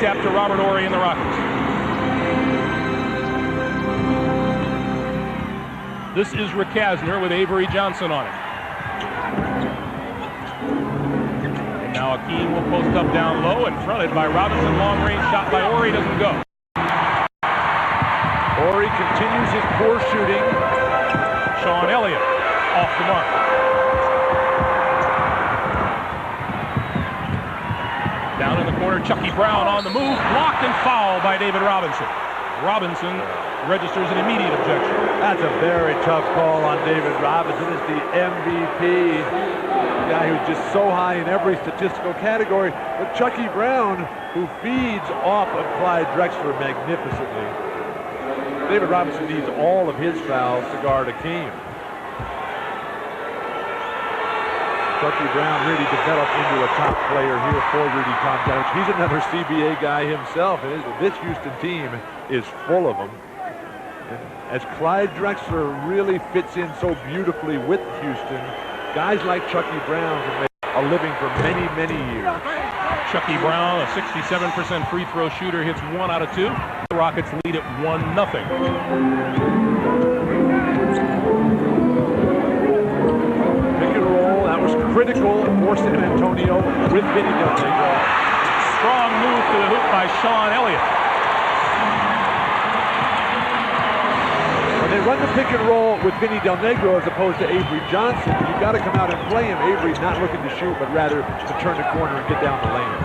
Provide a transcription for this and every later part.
nightcap to Robert Horry and the Rockets. This is Rick Kasner with Avery Johnson on it. And now Akeem will post up down low and fronted by Robinson. Long range shot by Horry doesn't go. Horry continues his poor shooting. Sean Elliott off the mark. Down in the corner, Chucky Brown on the move, blocked and fouled by David Robinson. Robinson registers an immediate objection. That's a very tough call on David Robinson. Is the MVP, the guy who's just so high in every statistical category. But Chucky Brown, who feeds off of Clyde Drexler magnificently. David Robinson needs all of his fouls to guard Akeem. Chucky Brown really developed into a top player here for Rudy Tomjanovich. He's another CBA guy himself, and this Houston team is full of them. And as Clyde Drexler really fits in so beautifully with Houston, guys like Chucky Brown can make a living for many, many years. Chucky Brown, a 67% free throw shooter, hits 1 out of 2. The Rockets lead at 1-0. Critical for San Antonio with Vinny Del Negro. Strong move to the hoop by Sean Elliott. When they run the pick and roll with Vinny Del Negro as opposed to Avery Johnson, you've got to come out and play him. Avery's not looking to shoot, but rather to turn the corner and get down the lane.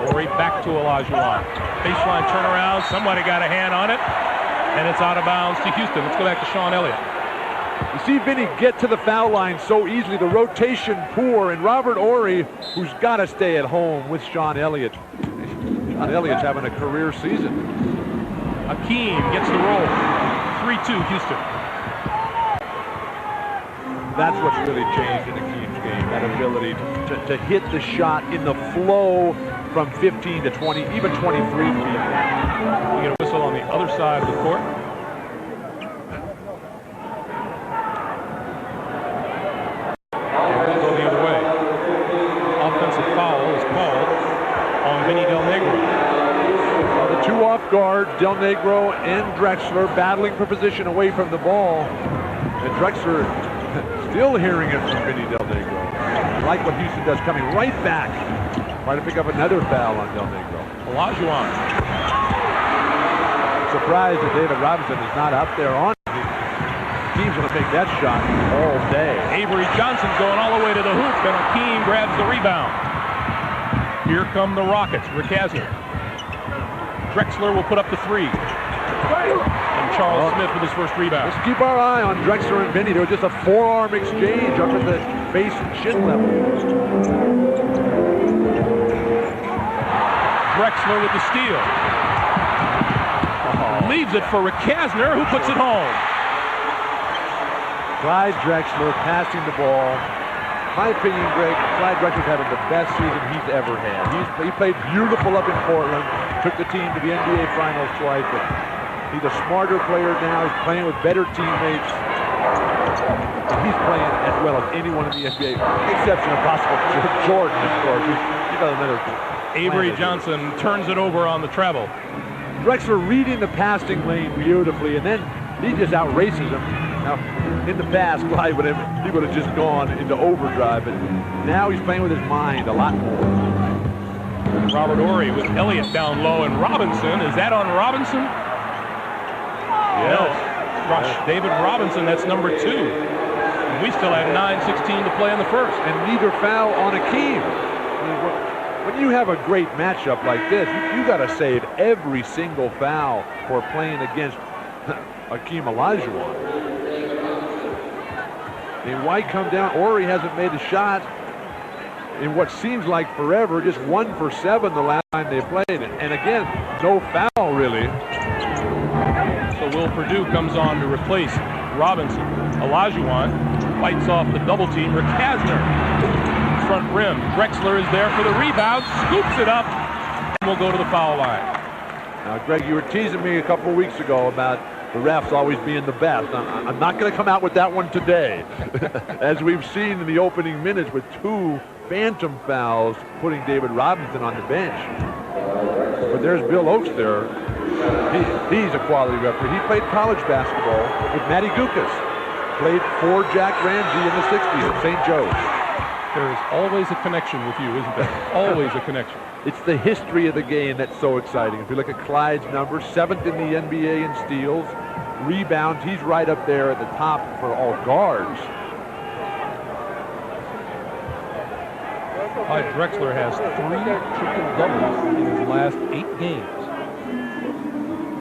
Horry back to Olajuwon. Baseline turnaround. Somebody got a hand on it, and it's out of bounds to Houston. Let's go back to Sean Elliott. You see Vinny get to the foul line so easily, the rotation poor, and Robert Horry, who's got to stay at home with Sean Elliott. Sean Elliott's having a career season. Akeem gets the roll. 3-2 Houston. That's what's really changed in Akeem's game, that ability to hit the shot in the flow from 15 to 20, even 23 feet. You get a whistle on the other side of the court. Guard Del Negro and Drexler battling for position away from the ball, and Drexler still hearing it from Vinny Del Negro. I like what Houston does, coming right back, trying to pick up another foul on Del Negro. Olajuwon. Surprised that David Robinson is not up there on him. The team's going to take that shot all day. Avery Johnson's going all the way to the hoop, and Akeem grabs the rebound. Here come the Rockets. Rick Kasner. Drexler will put up the 3. And Charles Smith with his first rebound. Let's keep our eye on Drexler and Vinny. There was just a forearm exchange up at the face and shin level. Drexler with the steal. Leaves it for Rick Kasner, who puts it home. Clyde Drexler passing the ball. My opinion, Greg, Clyde Drexler's having the best season he's ever had. He played beautiful up in Portland, took the team to the NBA Finals twice, but he's a smarter player now. He's playing with better teammates. He's playing as well as anyone in the NBA, exception of possible Jordan, of course. He's got another Avery Johnson turns it over on the travel. Drexler reading the passing lane beautifully, and then he just outraces him. Now, in the past, Clyde would have just gone into overdrive, but now he's playing with his mind a lot more. Robert Horry with Elliott down low, and Robinson. Is that on Robinson? Yes. No. David Robinson, that's number 2. And we still have 9:16 to play in the first. And neither foul on Akeem. When you have a great matchup like this, you got to save every single foul for playing against Akeem Olajuwon. I mean, why come down? Horry hasn't made a shot in what seems like forever, just 1 for 7 the last time they played. And again, no foul really. So Will Perdue comes on to replace Robinson. Olajuwon fights off the double team. Rick Kasner, front rim. Drexler is there for the rebound, scoops it up, and will go to the foul line. Now, Greg, you were teasing me a couple of weeks ago about the refs always being the best. I'm not going to come out with that one today. As we've seen in the opening minutes with 2 phantom fouls, putting David Robinson on the bench. But there's Bill Oakes there. He's a quality referee. He played college basketball with Matty Gukas. Played for Jack Ramsey in the 60s at St. Joe's. There is always a connection with you, isn't there? Always a connection. It's the history of the game that's so exciting. If you look at Clyde's numbers, 7th in the NBA in steals, rebounds, he's right up there at the top for all guards. Clyde Drexler has 3 triple-doubles in his last 8 games.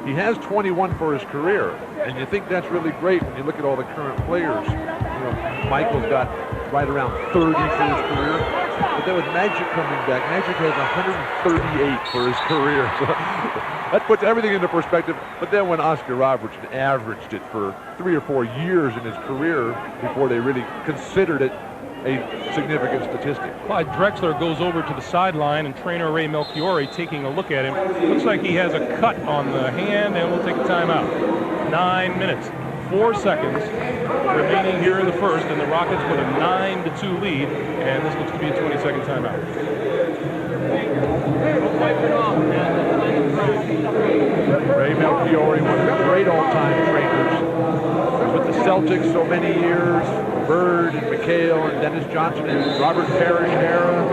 He has 21 for his career, and you think that's really great when you look at all the current players. You know, Michael's got right around 30 for his career, but then with Magic coming back, Magic has 138 for his career. So that puts everything into perspective. But then when Oscar Robertson averaged it for 3 or 4 years in his career before they really considered it a significant statistic. Clyde Drexler goes over to the sideline, and trainer Ray Melchiori taking a look at him. Looks like he has a cut on the hand, and we'll take a timeout. 9 minutes, 4 seconds remaining here in the first, and the Rockets with a 9-2 lead, and this looks to be a 20-second timeout. Ray Melchiori, one of the great all-time trainers. He was with the Celtics so many years. Bird and McHale and Dennis Johnson and Robert Parrish era.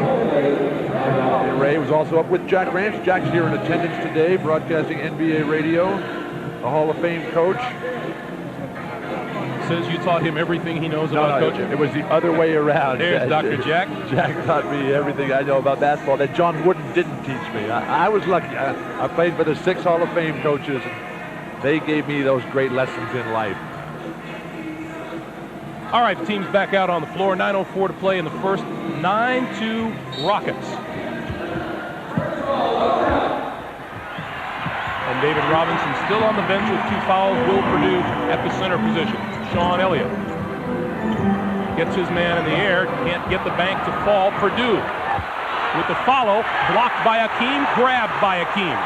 And Ray was also up with Jack Ramsey. Jack's here in attendance today, broadcasting NBA radio, a Hall of Fame coach. Says you taught him everything he knows about coaching. It was the other way around. There's Dr. Jack. Jack taught me everything I know about basketball that John Wooden didn't teach me. I was lucky. I played for the 6 Hall of Fame coaches. And they gave me those great lessons in life. All right, the team's back out on the floor. 9:04 to play in the first. 9-2 Rockets. And David Robinson still on the bench with 2 fouls. Will Purdue at the center position. Sean Elliott gets his man in the air. Can't get the bank to fall. Purdue with the follow. Blocked by Akeem. Grabbed by Akeem.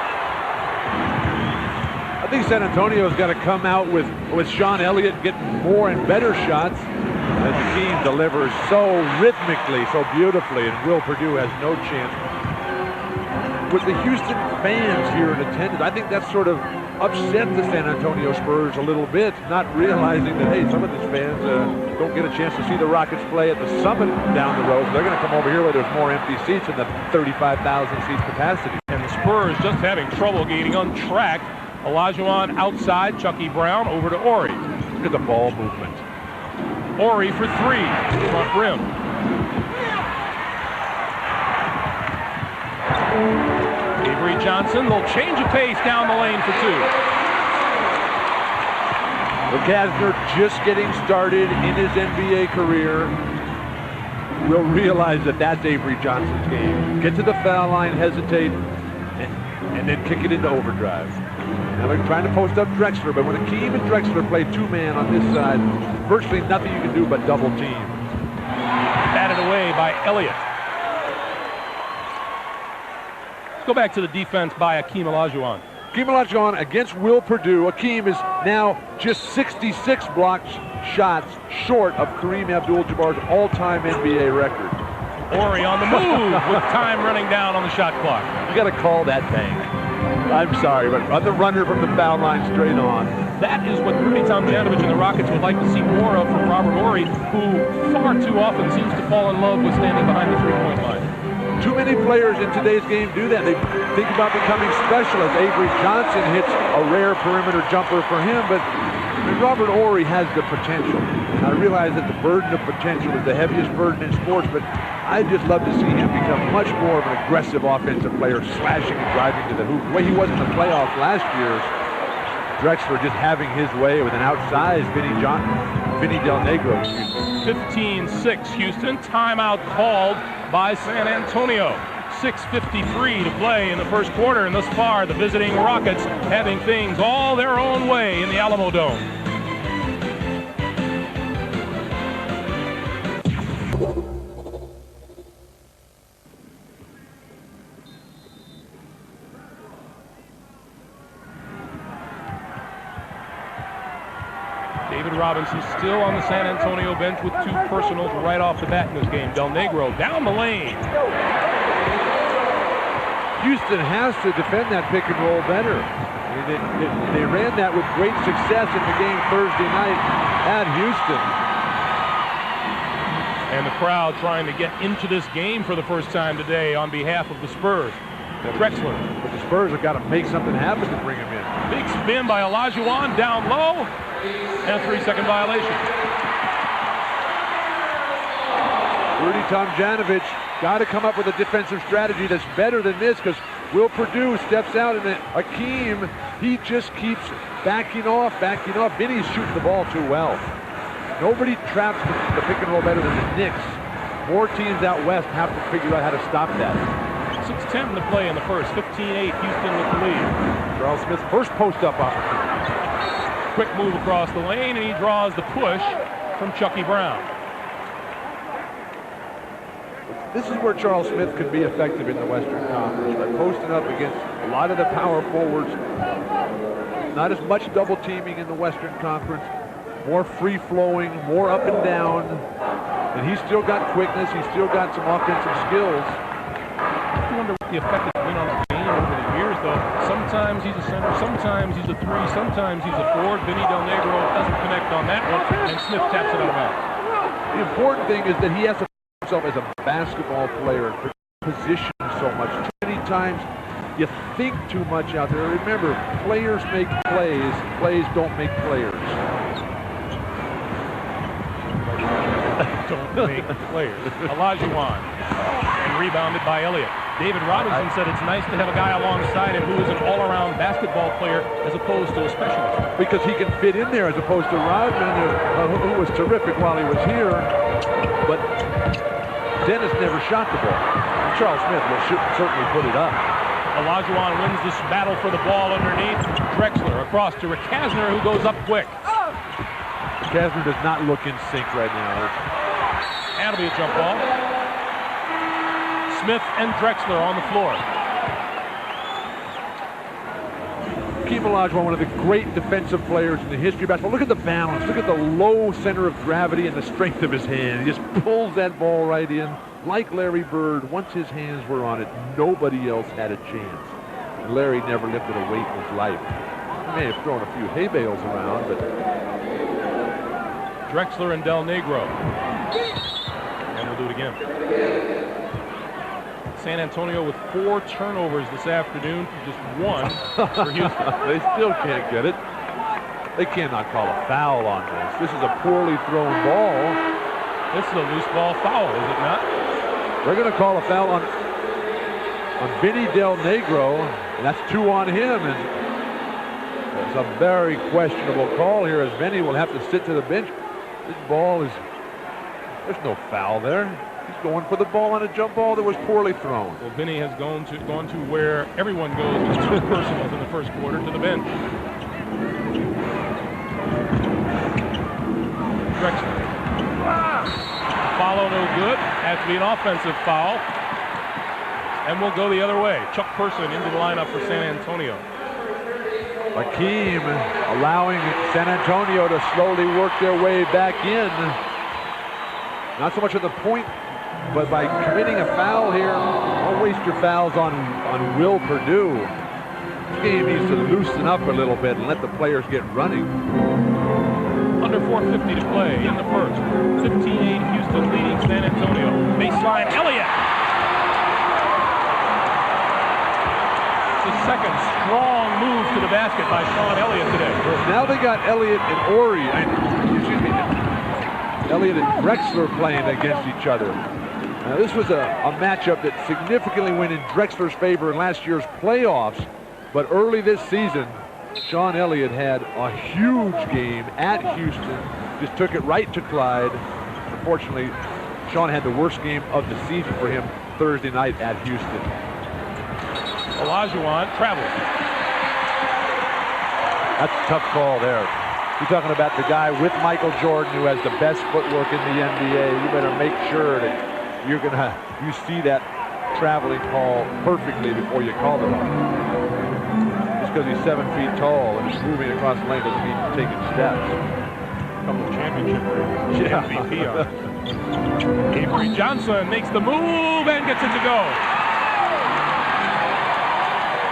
I think San Antonio's got to come out with Sean Elliott getting more and better shots as Akeem delivers so rhythmically, so beautifully, and Will Purdue has no chance. With the Houston fans here in attendance, I think that sort of upset the San Antonio Spurs a little bit, not realizing that, hey, some of these fans don't get a chance to see the Rockets play at the Summit down the road. They're going to come over here where there's more empty seats in the 35,000 seat capacity. And the Spurs just having trouble getting on track. Olajuwon outside, Chucky Brown over to Ori. Look at the ball movement. Ori for 3, front rim. Avery Johnson, they'll change of pace down the lane for 2. Kastner, just getting started in his NBA career, will realize that that's Avery Johnson's game. Get to the foul line, hesitate, and then kick it into overdrive. Now they're trying to post up Drexler, but when Akeem and Drexler play 2-man on this side, virtually nothing you can do but double team. Batted away by Elliott. Let's go back to the defense by Akeem Olajuwon. Akeem Olajuwon against Will Purdue. Akeem is now just 66 blocked shots short of Kareem Abdul-Jabbar's all-time NBA record. Ori on the move with time running down on the shot clock. You got to call that bank. I'm sorry, but on the runner from the foul line straight on. That is what Rudy Tomjanovich and the Rockets would like to see more of from Robert Horry, who far too often seems to fall in love with standing behind the three-point line. Too many players in today's game do that. They think about becoming special as Avery Johnson hits a rare perimeter jumper for him, but Robert Horry has the potential. And I realize that the burden of potential is the heaviest burden in sports, but I'd just love to see him become much more of an aggressive offensive player, slashing and driving to the hoop. The way he was in the playoffs last year, Drexler just having his way with an outsized Vinny Del Negro. 15-6 Houston. Timeout called by San Antonio. 6:53 to play in the first quarter, and thus far the visiting Rockets having things all their own way in the Alamo Dome. David Robinson still on the San Antonio bench with 2 personals right off the bat in this game. Del Negro down the lane. Houston has to defend that pick and roll better. I mean, they ran that with great success in the game Thursday night at Houston. And the crowd trying to get into this game for the first time today on behalf of the Spurs. Drexler. But the Spurs have got to make something happen to bring him in. Big spin by Olajuwon down low. And a 3-second violation. Rudy Tomjanovich got to come up with a defensive strategy that's better than this, because Will Perdue steps out and Akeem, he just keeps backing off. Vinny's shooting the ball too well. Nobody traps the pick and roll better than the Knicks. More teams out west have to figure out how to stop that. 6:10 to play in the first. 15-8, Houston with the lead. Charles Smith's first post-up opportunity. Quick move across the lane, and he draws the push from Chucky Brown. This is where Charles Smith can be effective in the Western Conference, by posting up against a lot of the power forwards. Not as much double teaming in the Western Conference. More free-flowing, more up and down. And he's still got quickness. He's still got some offensive skills. I wonder what the effect has been on the game over the years, though. Sometimes he's a center, sometimes he's a 3, sometimes he's a forward. Vinny Del Negro doesn't connect on that one, and Smith taps it out of bounds. The important thing is that he has to himself as a basketball player, position so much. Too many times you think too much out there. Remember, players make plays, plays don't make players. Don't make players. Olajuwon, and rebounded by Elliott. David Robinson said it's nice to have a guy alongside him who is an all-around basketball player as opposed to a specialist. Because he can fit in there as opposed to Rodman, who was terrific while he was here. But Dennis never shot the ball. And Charles Smith will certainly put it up. Olajuwon wins this battle for the ball underneath. Drexler across to Rekasner, who goes up quick. Rekasner does not look in sync right now. That'll be a jump ball. Smith and Drexler on the floor. Hakeem Olajuwon, one of the great defensive players in the history of basketball. Look at the balance. Look at the low center of gravity and the strength of his hand. He just pulls that ball right in. Like Larry Bird, once his hands were on it, nobody else had a chance. And Larry never lifted a weight in his life. He may have thrown a few hay bales around, but... Drexler and Del Negro. And we'll do it again. San Antonio with 4 turnovers this afternoon, just 1 for Houston. They still can't get it. They cannot call a foul on this. This is a poorly thrown ball. This is a loose ball foul, is it not? They're going to call a foul on Vinny Del Negro, and that's 2 on him. And it's a very questionable call here, as Vinny will have to sit to the bench. This ball is, there's no foul there. He's going for the ball on a jump ball that was poorly thrown. Well, Vinny has gone to where everyone goes with 2 personals in the first quarter, to the bench. Drexler. Follow no good. Has to be an offensive foul. And we'll go the other way. Chuck Person into the lineup for San Antonio. Akeem allowing San Antonio to slowly work their way back in. Not so much at the point, but by committing a foul here. Don't waste your fouls on Will Perdue. This game needs to loosen up a little bit and let the players get running. Under 4:50 to play in the first. 15-8, Houston leading San Antonio. Baseline, Elliott. The second strong move to the basket by Sean Elliott today. Now they got Elliott and Elliott and Drexler playing against each other. Now this was a matchup that significantly went in Drexler's favor in last year's playoffs, but early this season, Sean Elliott had a huge game at Houston, just took it right to Clyde. Unfortunately, Sean had the worst game of the season for him Thursday night at Houston. Olajuwon travels. That's a tough call there. You're talking about the guy with Michael Jordan who has the best footwork in the NBA. You better make sure that you see that traveling call perfectly before you call it on. Just because he's 7 feet tall and he's moving across the lane doesn't mean he's taking steps. couple of championship rings. Yeah. MVP on it. Avery Johnson makes the move and gets it to go.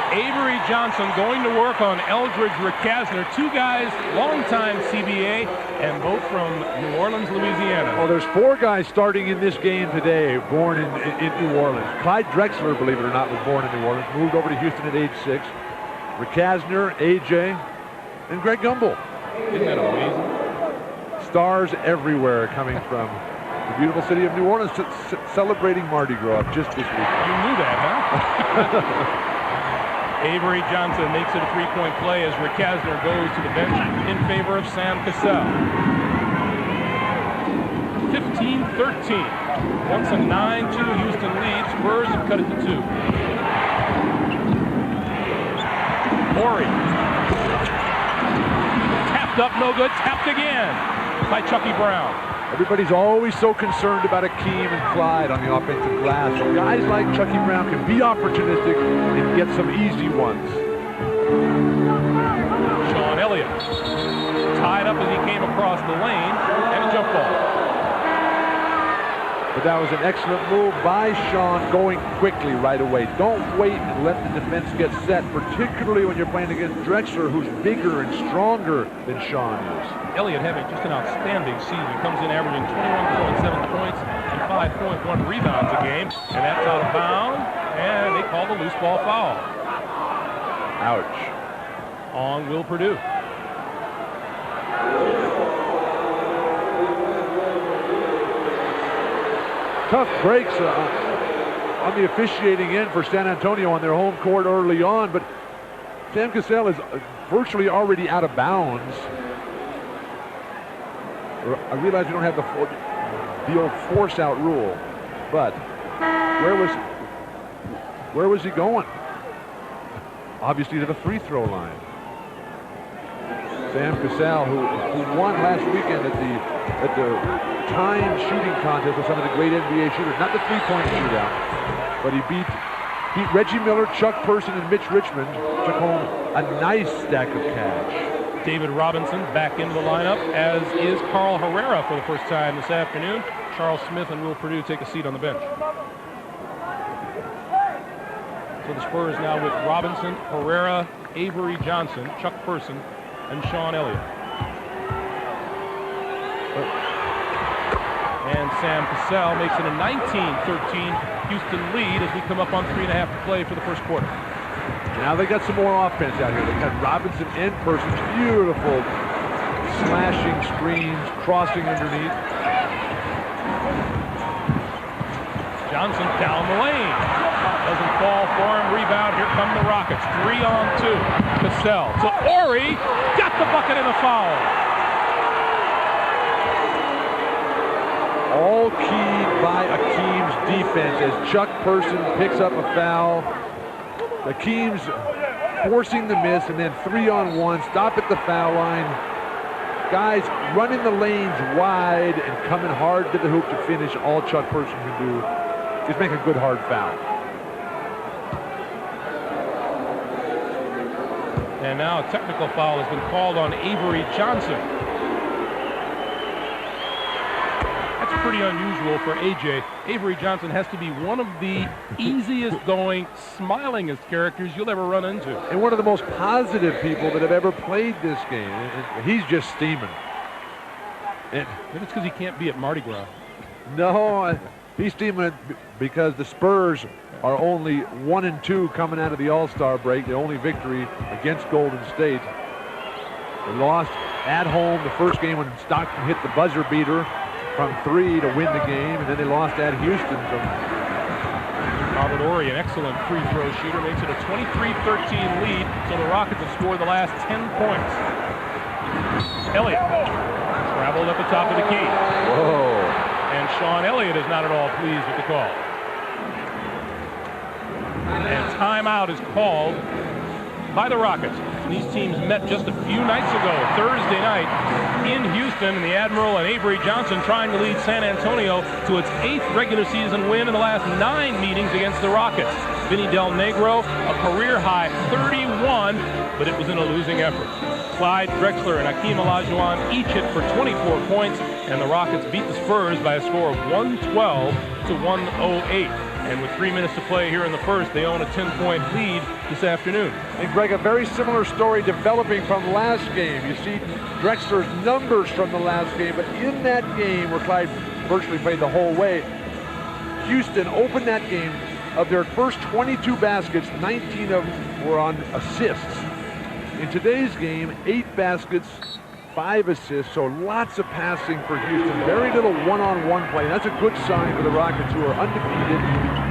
Avery Johnson going to work on Eldridge Rickasner, two guys, longtime CBA, and both from New Orleans, Louisiana. Oh, there's 4 guys starting in this game today born in New Orleans. Clyde Drexler, believe it or not, was born in New Orleans, moved over to Houston at age 6. Rickasner, AJ, and Greg Gumbel. Isn't that amazing? Stars everywhere coming from the beautiful city of New Orleans, celebrating Mardi Gras just this week. You knew that, huh? Avery Johnson makes it a 3-point play as Rickasner goes to the bench in favor of Sam Cassell. 15-13. Once a 9-2 Houston lead, Spurs have cut it to 2. Morey. Tapped up, no good. Tapped again by Chucky Brown. Everybody's always so concerned about Akeem and Clyde on the offensive glass. So guys like Chucky Brown can be opportunistic and get some easy ones. Sean Elliott tied up as he came across the lane, and a jump ball. But that was an excellent move by Sean, going quickly right away. Don't wait and let the defense get set, particularly when you're playing against Drexler, who's bigger and stronger than Sean is. Elliott having just an outstanding season. Comes in averaging 21.7 points and 5.1 rebounds a game. And that's out of bounds. And they call the loose ball foul. Ouch. On Will Perdue. Tough breaks on the officiating end for San Antonio on their home court early on, but Sam Cassell is virtually already out of bounds. I realize we don't have the old force out rule, but where was he going? Obviously to the free throw line. Sam Cassell, who won last weekend at the time shooting contest with some of the great NBA shooters, not the three-point shootout, but he beat Reggie Miller, Chuck Person, and Mitch Richmond. Took home a nice stack of cash. David Robinson back into the lineup, as is Carl Herrera for the first time this afternoon. Charles Smith and Will Perdue take a seat on the bench. So the Spurs now with Robinson, Herrera, Avery Johnson, Chuck Person, and Sean Elliott. And Sam Cassell makes it a 19-13 Houston lead as we come up on 3.5 to play for the first quarter. Now they got some more offense out here. They got Robinson and Person, beautiful slashing screens, crossing underneath. Johnson down the lane. Doesn't fall for him. Rebound. Here come the Rockets. 3-on-2. Cassell to Ori. Got the bucket and a foul. All keyed by Akeem's defense as Chuck Person picks up a foul. Akeem's forcing the miss, and then 3-on-1. Stop at the foul line. Guys running the lanes wide and coming hard to the hoop to finish. All Chuck Person can do is make a good hard foul. And now a technical foul has been called on Avery Johnson. That's pretty unusual for AJ. Avery Johnson has to be one of the easiest going, smilingest characters you'll ever run into. And one of the most positive people that have ever played this game. And he's just steaming. And maybe it's because he can't be at Mardi Gras. No, he's steaming because the Spurs are only 1-2 coming out of the All-Star break. The only victory against Golden State. They lost at home the first game when Stockton hit the buzzer beater from 3 to win the game, and then they lost at Houston. Robert Horry, an excellent free throw shooter, makes it a 23-13 lead, so the Rockets have scored the last 10 points. Elliott traveled at the top of the key. Whoa. And Sean Elliott is not at all pleased with the call. And timeout is called by the Rockets. These teams met just a few nights ago, Thursday night, in Houston, and the Admiral and Avery Johnson trying to lead San Antonio to its 8th regular season win in the last 9 meetings against the Rockets. Vinny Del Negro, a career-high 31, but it was in a losing effort. Clyde Drexler and Hakeem Olajuwon each hit for 24 points, and the Rockets beat the Spurs by a score of 112 to 108. And with 3 minutes to play here in the first, they own a 10-point lead this afternoon. And Greg, a very similar story developing from last game. You see Drexler's numbers from the last game, but in that game where Clyde virtually played the whole way, Houston opened that game. Of their first 22 baskets, 19 of them were on assists. In today's game, 8 baskets, 5 assists, so lots of passing for Houston. Very little one-on-one play. That's a good sign for the Rockets, who are undefeated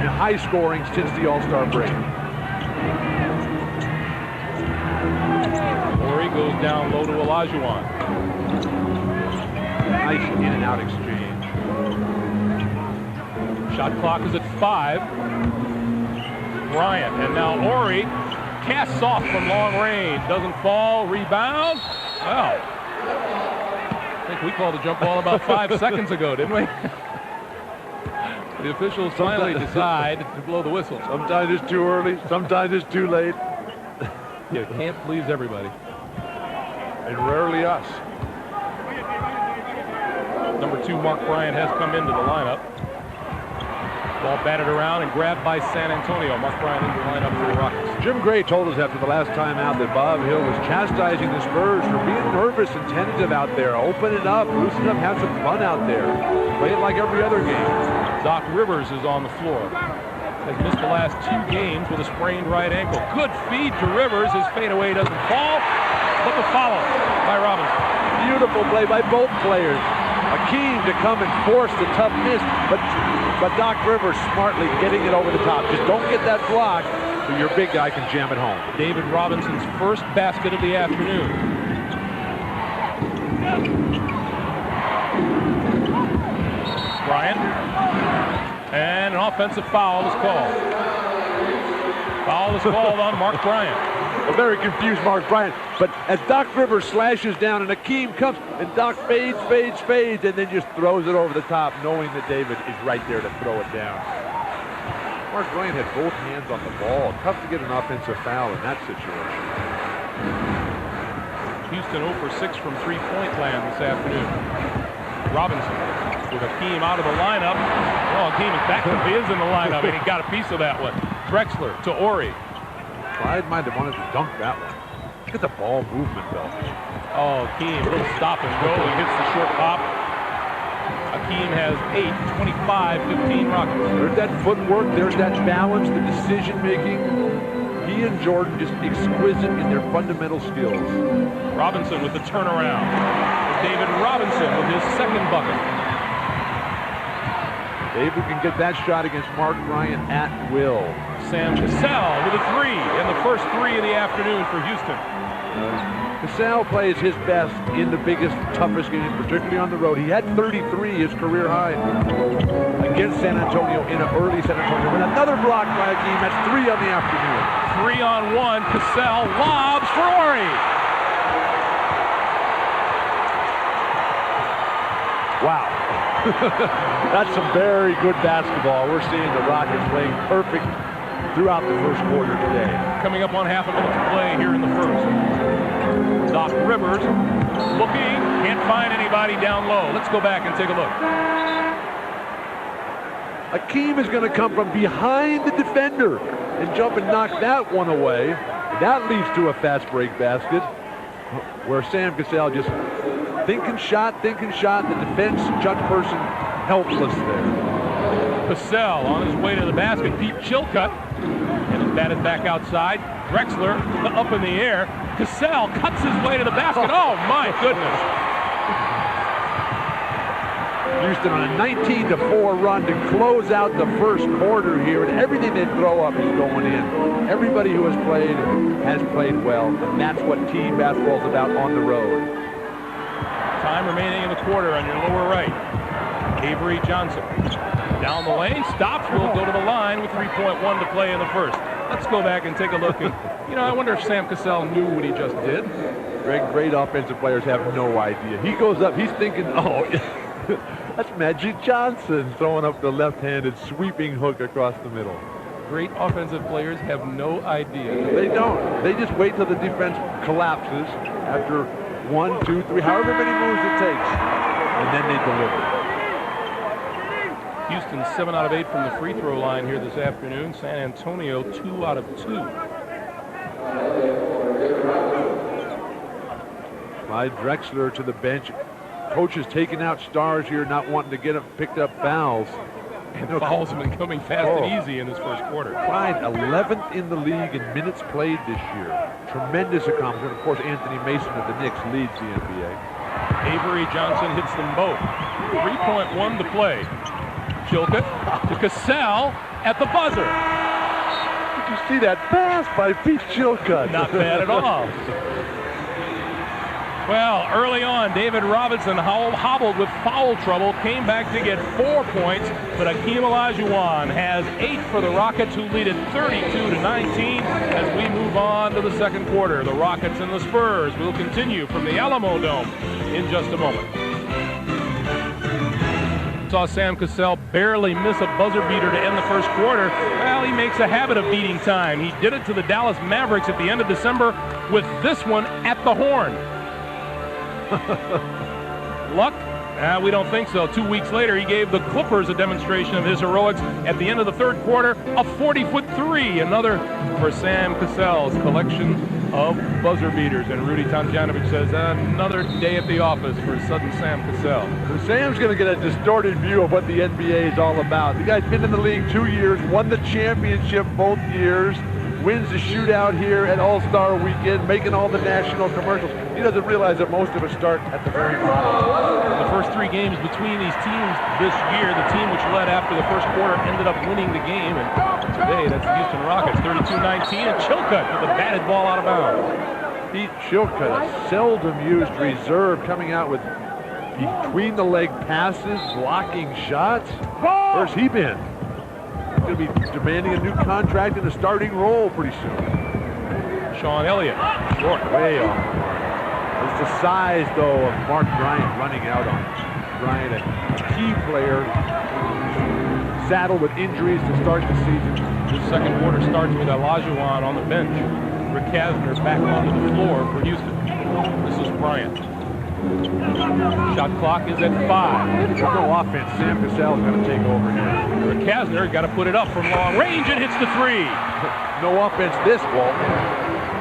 and high-scoring since the All-Star break. Horry goes down low to Olajuwon. Nice in-and-out exchange. Shot clock is at 5. Bryant, and now Horry casts off from long range. Doesn't fall, rebound. Well, I think we called a jump ball about 5 seconds ago, didn't we? The officials finally decide to blow the whistle. Sometimes it's too early, sometimes it's too late. You can't please everybody. And rarely us. Number 2, Mark Bryant, has come into the lineup. Ball batted around and grabbed by San Antonio. Mark Bryant in the lineup for the Rockets. Jim Gray told us after the last time out that Bob Hill was chastising the Spurs for being nervous and tentative out there. Open it up, loosen up, have some fun out there. Play it like every other game. Doc Rivers is on the floor. Has missed the last 2 games with a sprained right ankle. Good feed to Rivers. His fadeaway doesn't fall, but the follow by Robinson. Beautiful play by both players. Hakeem to come and force the tough miss, but Doc Rivers smartly getting it over the top. Just don't get that block, so your big guy can jam it home. David Robinson's first basket of the afternoon. Bryant, and an offensive foul is called. Foul is called on Mark Bryant. A very confused Mark Bryant, but as Doc Rivers slashes down and Hakeem comes, and Doc fades, and then just throws it over the top, knowing that David is right there to throw it down. Mark Bryant had both hands on the ball. Tough to get an offensive foul in that situation. Houston 0 for 6 from three-point land this afternoon. Robinson with Hakeem out of the lineup. Well, Hakeem is in the lineup, and he got a piece of that one. Drexler to Horry. Clyde might have wanted to dunk that one. Look at the ball movement, though. Oh, Hakeem, little stop and go. He hits the short pop. Hakeem has 8, 25, 15 Rockets. There's that footwork. There's that balance, the decision-making. He and Jordan just exquisite in their fundamental skills. Robinson with the turnaround. David Robinson with his second bucket. David can get that shot against Mark Bryant at will. Sam Cassell with a 3, and the first 3 of the afternoon for Houston. Cassell plays his best in the biggest, toughest game, particularly on the road. He had 33, his career high, against San Antonio in an early San Antonio. With another block by Hakeem, that's 3 on the afternoon. 3-on-1, Cassell lobs for Horry. Wow. That's some very good basketball. We're seeing the Rockets playing perfect throughout the first quarter today. Coming up on half a minute to play here in the first. Doc Rivers looking, can't find anybody down low. Let's go back and take a look. Hakeem is going to come from behind the defender and jump and knock that one away. That leads to a fast break basket where Sam Cassell just thinking shot. The defense, judge person, helpless there. Cassell on his way to the basket. Pete Chilcutt, and it's batted back outside. Drexler up in the air. Cassell cuts his way to the basket. Oh, my goodness. Houston on a 19-4 run to close out the first quarter here, and everything they throw up is going in. Everybody who has played well, and that's what team basketball is about on the road. Time remaining in the quarter on your lower right. Avery Johnson down the lane, stops, will go to the line with 3.1 to play in the first. Let's go back and take a look. And, I wonder if Sam Cassell knew what he just did. Greg, great offensive players have no idea. He goes up, he's thinking, oh, that's Magic Johnson throwing up the left-handed sweeping hook across the middle. great offensive players have no idea. They don't. They just wait till the defense collapses after 1, 2, 3, however many moves it takes, and then they deliver. Houston 7 out of 8 from the free throw line here this afternoon. San Antonio 2 out of 2. Clyde Drexler to the bench. Coach is taking out stars here, not wanting to get them picked up fouls. And the fouls have been coming fast and easy in this first quarter. Clyde, 11th in the league in minutes played this year. Tremendous accomplishment. Of course, Anthony Mason of the Knicks leads the NBA. Avery Johnson hits them both. 3.1 to play. Chilcutt to Cassell at the buzzer. Did you see that pass by Pete Chilcutt? Not bad at all. Well, early on, David Robinson hobbled with foul trouble, came back to get 4 points, but Hakeem Olajuwon has 8 for the Rockets, who lead it 32-19 as we move on to the second quarter. The Rockets and the Spurs will continue from the Alamo Dome in just a moment. Saw Sam Cassell barely miss a buzzer beater to end the first quarter. Well, he makes a habit of beating time. He did it to the Dallas Mavericks at the end of December with this one at the horn. Luck? We don't think so. 2 weeks later, he gave the Clippers a demonstration of his heroics at the end of the third quarter. A 40-foot three, another for Sam Cassell's collection of buzzer beaters. And Rudy Tomjanovich says another day at the office for sudden Sam Cassell. So Sam's going to get a distorted view of what the NBA is all about. The guy's been in the league 2 years, won the championship both years, wins the shootout here at All-Star Weekend, making all the national commercials. He doesn't realize that most of us start at the very bottom. The first 3 games between these teams this year, the team which led after the first quarter ended up winning the game. And today, that's the Houston Rockets, 32-19, and Chilcutt with a batted ball out of bounds. Pete Chilcutt, a seldom used reserve, coming out with between the leg passes, blocking shots. Where's he been? Going to be demanding a new contract and a starting role pretty soon. Sean Elliott, short, way off. It's the size, though, of Mark Bryant running out on him. Bryant, a key player, saddled with injuries to start the season. The second quarter starts with Olajuwon on the bench. Rick Kasner back onto the floor for Houston. This is Bryant. Shot clock is at 5. No offense. Sam Cassell is going to take over here. Rick Kasner got to put it up from long range and hits the 3. No offense this ball.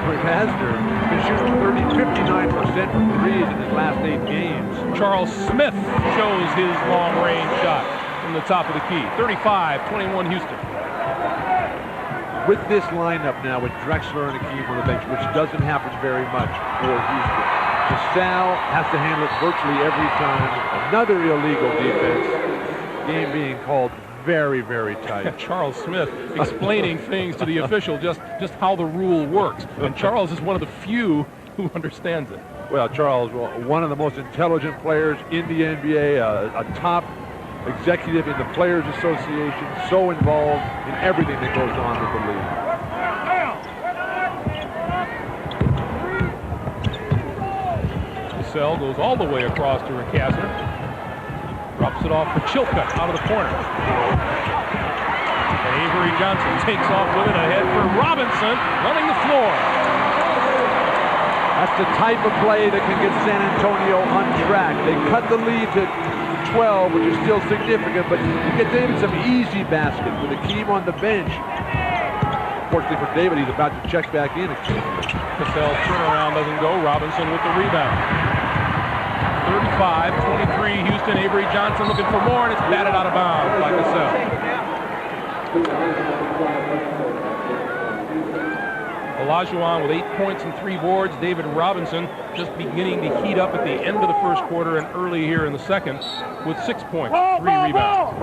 Rick Kasner been shooting 59% from threes in his last 8 games. Charles Smith shows his long range shot from the top of the key. 35-21 Houston. With this lineup now with Drexler and Hakeem on the bench, which doesn't happen very much for Houston, Cassell has to handle it virtually every time. Another illegal defense. Game being called very, very tight. Charles Smith explaining things to the official, just how the rule works. And Charles is one of the few who understands it. Well, Charles, one of the most intelligent players in the NBA, a top executive in the Players Association, so involved in everything that goes on with the league. Cassell goes all the way across to Rick Kasner. Drops it off for Chilcutt out of the corner. And Avery Johnson takes off with it ahead for Robinson, running the floor. That's the type of play that can get San Antonio on track. They cut the lead to 12, which is still significant, but you get David some easy baskets with Hakeem on the bench. Fortunately for David, he's about to check back in. Cassell's turnaround doesn't go. Robinson with the rebound. 35-23 Houston. Avery Johnson looking for more, and it's batted out of bounds by Cassell. Olajuwon with 8 points and 3 boards. David Robinson just beginning to heat up at the end of the first quarter and early here in the second with 6 points, 3 rebounds.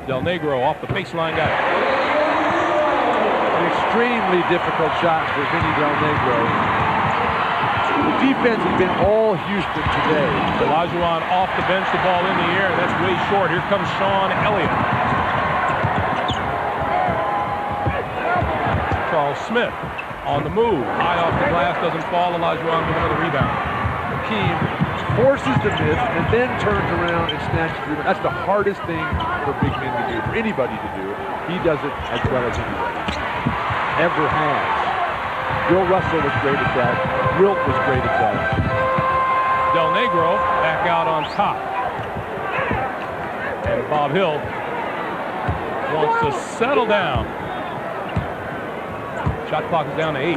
Del Negro off the baseline, got it. An extremely difficult shot for Vinny Del Negro. The defense has been all Houston today. Olajuwon off the bench, the ball in the air, and that's way short. Here comes Sean Elliott. Charles Smith on the move. High off the glass, doesn't fall. Olajuwon with another rebound. Hakeem forces the miss and then turns around and snatches the rebound. That's the hardest thing for big men to do, for anybody to do. He does it as well as anybody ever has. Bill Russell was great at that. Wilt was great at that. Del Negro back out on top. And Bob Hill wants to settle down. Shot clock is down to 8.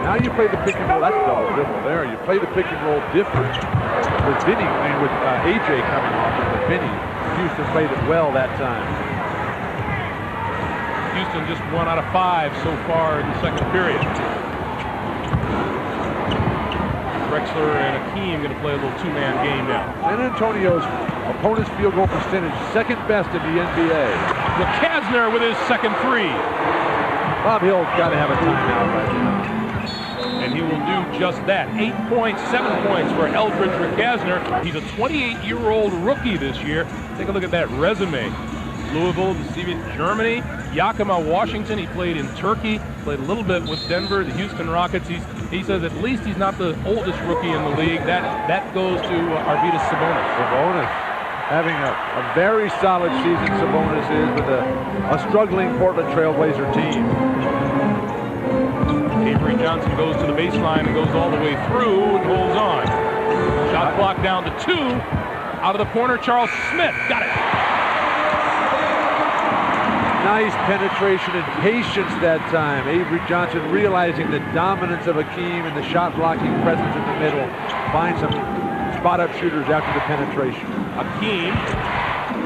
Now you play the pick and roll. That's double dribble there. You play the pick and roll different with Vinny, with AJ coming off and with Vinny. Houston played it well that time. Houston just 1 out of 5 so far in the second period. Drexler and Akeem going to play a little two-man game now. San Antonio's opponent's field goal percentage second best in the NBA. Rekasner with his second three. Bob Hill's got to have a timeout right now. And he will do just that. 8 points, 7 points for Eldridge Rekasner. He's a 28-year-old rookie this year. Take a look at that resume. Louisville, Germany, Yakima, Washington. He played in Turkey, played a little bit with Denver, the Houston Rockets. He says at least he's not the oldest rookie in the league. That goes to Arvydas Sabonis. Sabonis having a very solid season. Sabonis is with a struggling Portland Trailblazer team. Avery Johnson goes to the baseline and goes all the way through and holds on. Shot clock down to 2. Out of the corner, Charles Smith got it. Nice penetration and patience that time. Avery Johnson realizing the dominance of Akeem and the shot blocking presence in the middle. Find some spot up shooters after the penetration. Akeem,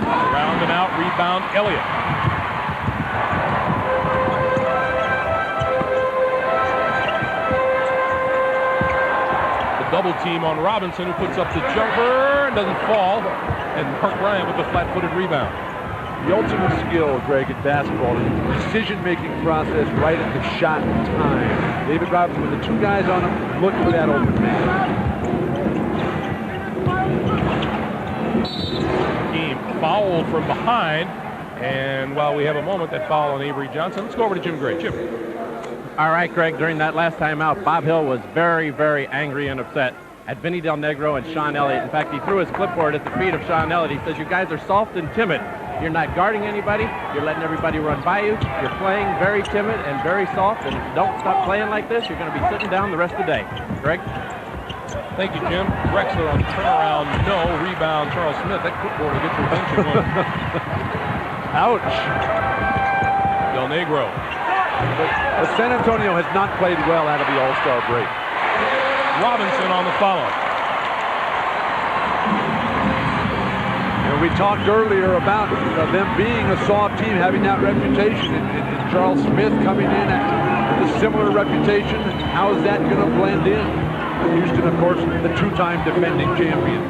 around and out, rebound, Elliott. The double team on Robinson, who puts up the jumper and doesn't fall. And Mark Bryant with the flat-footed rebound. The ultimate skill, Greg, in basketball is the decision-making process right at the shot time. David Robinson, with the 2 guys on him, look for that open man. Team fouled from behind, and while we have a moment, that foul on Avery Johnson. Let's go over to Jim Gray. Jim. All right, Greg, during that last timeout, Bob Hill was very, very angry and upset at Vinny Del Negro and Sean Elliott. In fact, he threw his clipboard at the feet of Sean Elliott. He says, "You guys are soft and timid. You're not guarding anybody. You're letting everybody run by you. You're playing very timid and very soft, and if you don't stop playing like this, you're going to be sitting down the rest of the day." Greg? Thank you, Jim. Drexler on the turnaround, no. Rebound, Charles Smith. That clipboard will get your attention. Ouch. Del Negro. But San Antonio has not played well out of the All-Star break. Robinson on the follow. We talked earlier about them being a soft team, having that reputation, and Charles Smith coming in with a similar reputation. How is that going to blend in? Houston, of course, the 2-time defending champion.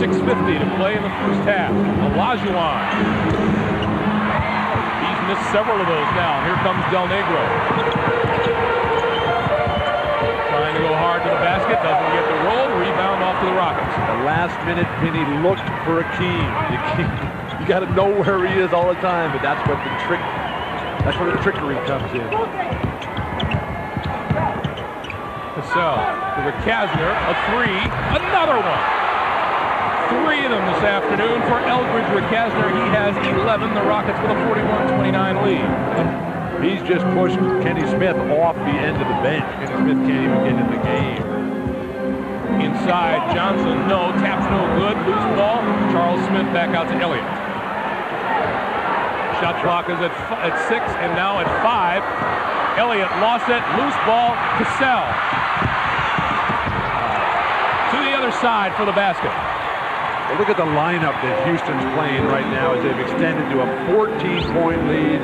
6:50 to play in the first half. Olajuwon. He's missed several of those now. Here comes Del Negro. Trying to go hard to the basket, doesn't get the roll. Rebound off to the Rockets. The last minute Vinny looked for Akeem. You got to know where he is all the time, but that's what the trick. That's where the trickery comes in. Cassell to Rekasner, a 3, another one. 3 of them this afternoon for Eldridge Rekasner. He has 11. The Rockets with a 41-29 lead. He's just pushed Kenny Smith off the end of the bench. Kenny Smith can't even get in the game. Inside, Johnson, no. Tap's no good. Loose ball. Charles Smith back out to Elliott. Shot clock is at 6 and now at 5. Elliott lost it. Loose ball. Cassell. To the other side for the basket. Well, look at the lineup that Houston's playing right now as they've extended to a 14-point lead.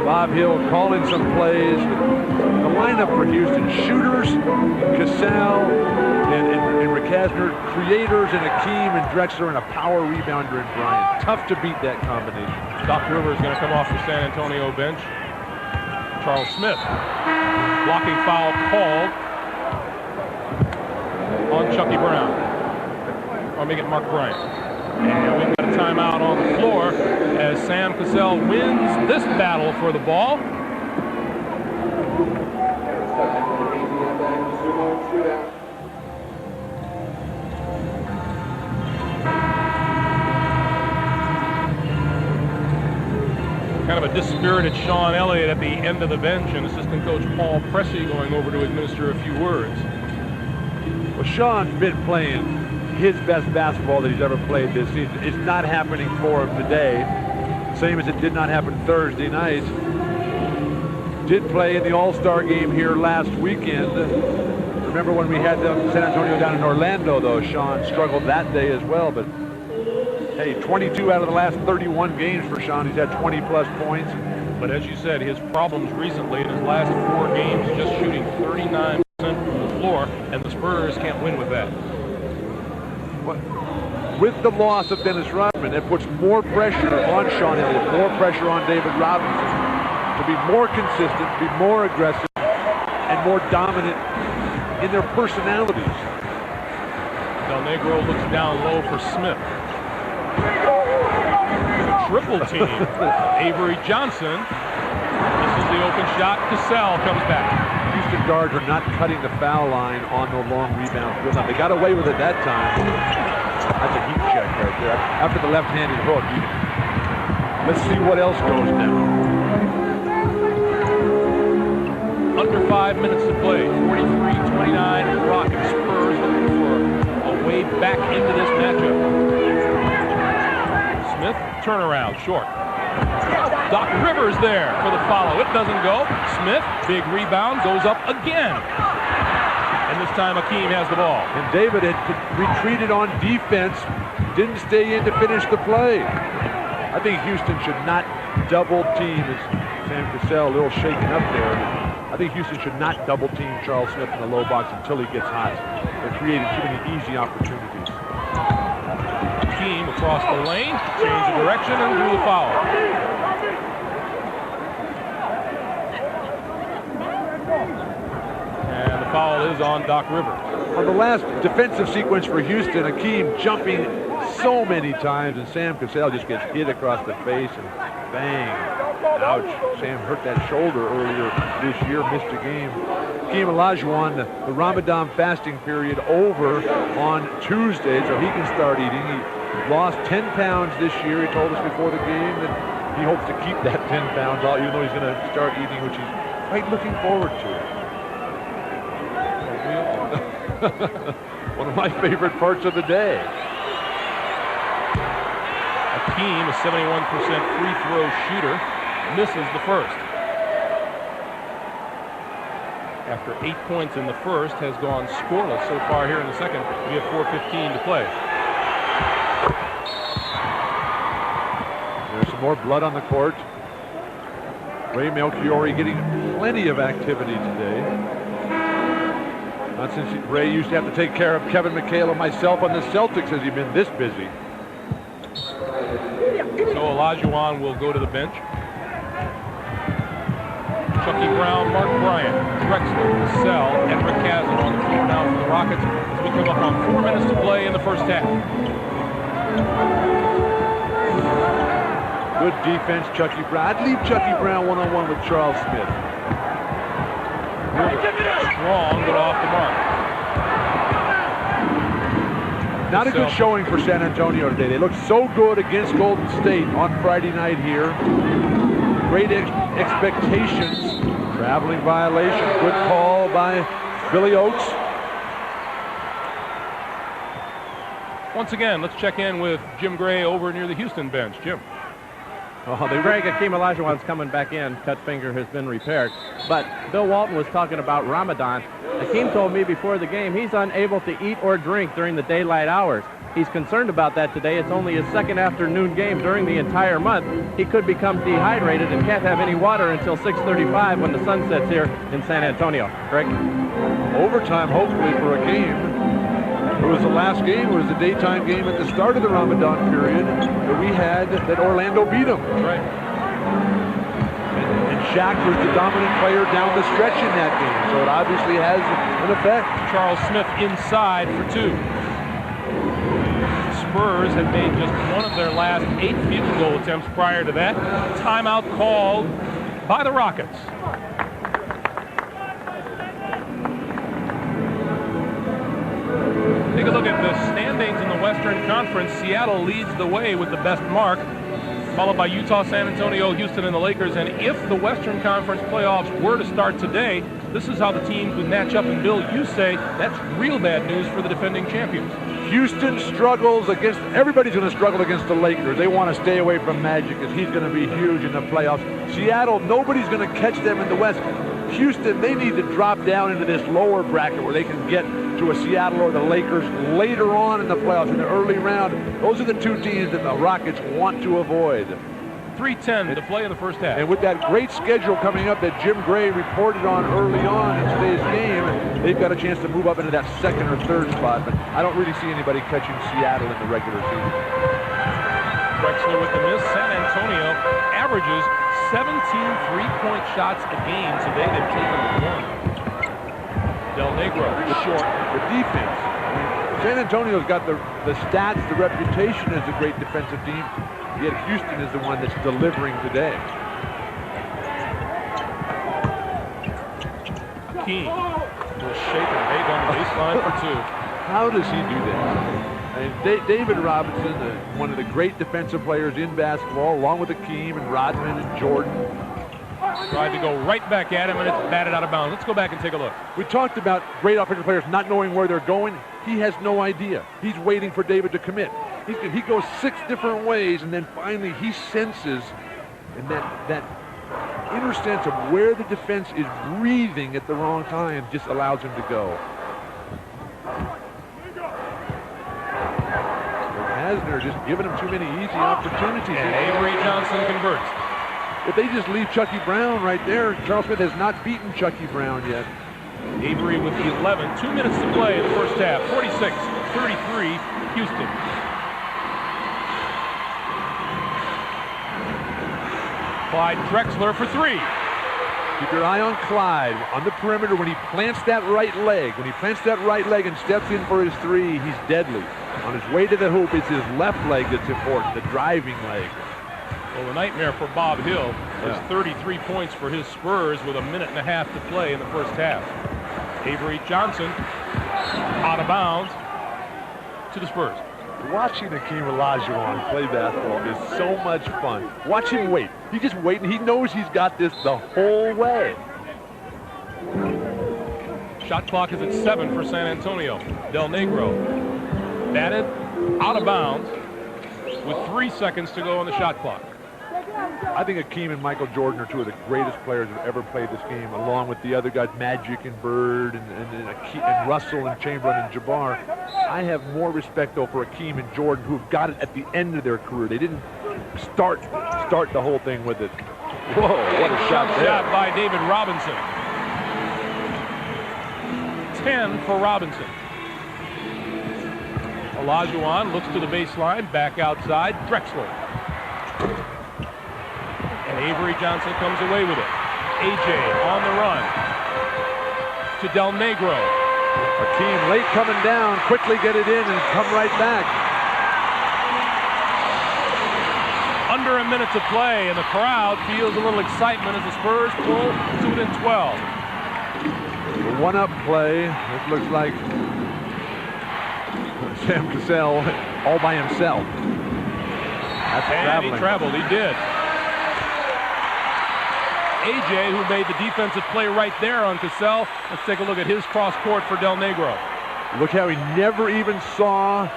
Bob Hill calling some plays. The lineup for Houston, shooters, Cassell, and Rekasner, creators, and Akeem and Drexler, and a power rebounder in Bryant. Tough to beat that combination. Doc Rivers going to come off the San Antonio bench. Charles Smith. Blocking foul called on Chucky Brown. I'll make it Mark Bryant. And we've got a timeout on the floor as Sam Cassell wins this battle for the ball. kind of a dispirited Sean Elliott at the end of the bench, and assistant coach Paul Pressey going over to administer a few words. Well, Sean's been playing his best basketball that he's ever played this season. It's not happening for him today, same as it did not happen Thursday night. Did play in the All-Star game here last weekend. Remember when we had San Antonio down in Orlando, though? Sean struggled that day as well, but hey, 22 out of the last 31 games for Sean. He's had 20-plus points. But as you said, his problems recently in his last 4 games, just shooting 39% from the floor, and the Spurs can't win with that. But with the loss of Dennis Rodman, it puts more pressure on Sean Elliott, more pressure on David Robinson to be more consistent, be more aggressive, and more dominant in their personalities. Del Negro looks down low for Smith. Triple team. Avery Johnson. This is the open shot. Cassell comes back. Houston guards are not cutting the foul line on the long rebound. They got away with it that time. That's a heat check right there. After the left-handed hook. Let's see what else goes now. Under 5 minutes to play. 43-29 Rockets. Spurs looking for a way back into this matchup. Smith, turnaround, short. Doc Rivers there for the follow. It doesn't go. Smith, big rebound, goes up again. And this time Akeem has the ball. And David had retreated on defense, didn't stay in to finish the play. I think Houston should not double team, as Sam Cassell, a little shaken up there. I think Houston should not double team Charles Smith in the low box until he gets hot. They're creating too many easy opportunities. Team across the lane, change the direction, and do the foul. And the foul is on Doc Rivers. On the last defensive sequence for Houston, Akeem jumping so many times, and Sam Cassell just gets hit across the face, and bang. Ouch. Sam hurt that shoulder earlier this year, missed a game. Akeem Olajuwon, the Ramadan fasting period over on Tuesday, so he can start eating. He lost 10 pounds this year. He told us before the game that he hopes to keep that 10 pounds out, even though he's going to start eating, which he's quite looking forward to. One of my favorite parts of the day. Akeem, a 71% free throw shooter, misses the first. After 8 points in the first, has gone scoreless so far here in the second. We have 4:15 to play. There's some more blood on the court. Ray Melchiori getting plenty of activity today. Not since Ray used to have to take care of Kevin McHale and myself on the Celtics has he been this busy. So Olajuwon will go to the bench. Chucky Brown, Mark Bryant, Drexler, Cassell, and Rick Kazan on the floor now for the Rockets as we come up on 4 minutes to play in the first half. Good defense, Chucky Brown. I'd leave Chucky Brown one-on-one with Charles Smith. Strong, but off the mark. Not a good showing for San Antonio today. They looked so good against Golden State on Friday night here. Great expectations. Traveling violation. Good call by Billy Oates. Once again, let's check in with Jim Gray over near the Houston bench. Jim. Greg, Akeem Olajuwon's coming back in. Cut finger has been repaired. But Bill Walton was talking about Ramadan. Akeem told me before the game he's unable to eat or drink during the daylight hours. He's concerned about that today. It's only his second afternoon game during the entire month. He could become dehydrated and can't have any water until 6:35 when the sun sets here in San Antonio. Greg? Overtime, hopefully, for Akeem. It was the last game. It was the daytime game at the start of the Ramadan period that we had that Orlando beat them. That's right. And Shaq was the dominant player down the stretch in that game, so it obviously has an effect. Charles Smith inside for 2. Spurs had made just one of their last 8 field goal attempts prior to that. Timeout called by the Rockets. Take a look at the standings in the Western Conference. Seattle leads the way with the best mark, followed by Utah, San Antonio, Houston, and the Lakers. And if the Western Conference playoffs were to start today, this is how the teams would match up. And Bill, you say that's real bad news for the defending champions. Houston struggles against, everybody's going to struggle against the Lakers. They want to stay away from Magic because he's going to be huge in the playoffs. Seattle, nobody's going to catch them in the West. Houston, they need to drop down into this lower bracket where they can get to a Seattle or the Lakers later on in the playoffs in the early round. Those are the two teams that the Rockets want to avoid. 3:10 to play in the first half. And with that great schedule coming up that Jim Gray reported on early on in today's game, they've got a chance to move up into that second or third spot. But I don't really see anybody catching Seattle in the regular season. Drexler with the miss. San Antonio averages 17 three-point shots a game. Today they've taken one. Del Negro, short. The defense. San Antonio's got the stats, the reputation as a great defensive team. Yet Houston is the one that's delivering today. Keene will shake and bake on the baseline for two. How does he do that? And David Robinson, one of the great defensive players in basketball, along with Akeem and Rodman and Jordan. Tried to go right back at him, and it's batted out of bounds. Let's go back and take a look. We talked about great offensive players not knowing where they're going. He has no idea. He's waiting for David to commit. He goes 6 different ways, and then finally he senses, and that inner sense of where the defense is breathing at the wrong time just allows him to go. Hasner just giving him too many easy opportunities. And Avery Johnson converts. If they just leave Chucky Brown right there, Charles Smith has not beaten Chucky Brown yet. Avery with the 11. 2 minutes to play in the first half. 46-33, Houston. Clyde Drexler for 3. Keep your eye on Clyde on the perimeter when he plants that right leg. When he plants that right leg and steps in for his 3, he's deadly. On his way to the hoop, it's his left leg that's important, the driving leg. Well, the nightmare for Bob Hill is 33 points for his Spurs with 1.5 minutes to play in the first half. Avery Johnson out of bounds to the Spurs. Watching Hakeem Olajuwon play basketball is so much fun. Watch him wait. He's just waiting. He knows he's got this the whole way. Shot clock is at 7 for San Antonio. Del Negro batted out of bounds with 3 seconds to go on the shot clock. I think Hakeem and Michael Jordan are two of the greatest players who've ever played this game, along with the other guys, Magic and Bird and Russell and Chamberlain and Jabbar. I have more respect, though, for Hakeem and Jordan, who've got it at the end of their career. They didn't start the whole thing with it. Whoa, what a shot there. Shot by David Robinson. 10 for Robinson. Olajuwon looks to the baseline, back outside, Drexler. And Avery Johnson comes away with it. AJ on the run to Del Negro. Hakeem late coming down, quickly get it in and come right back. Under 1 minute to play, and the crowd feels a little excitement as the Spurs pull to within 12. The one-up play, it looks like Sam Cassell all by himself. That's and he traveled, he did. AJ, who made the defensive play right there on Cassell. Let's take a look at his cross court for Del Negro. Look how he never even saw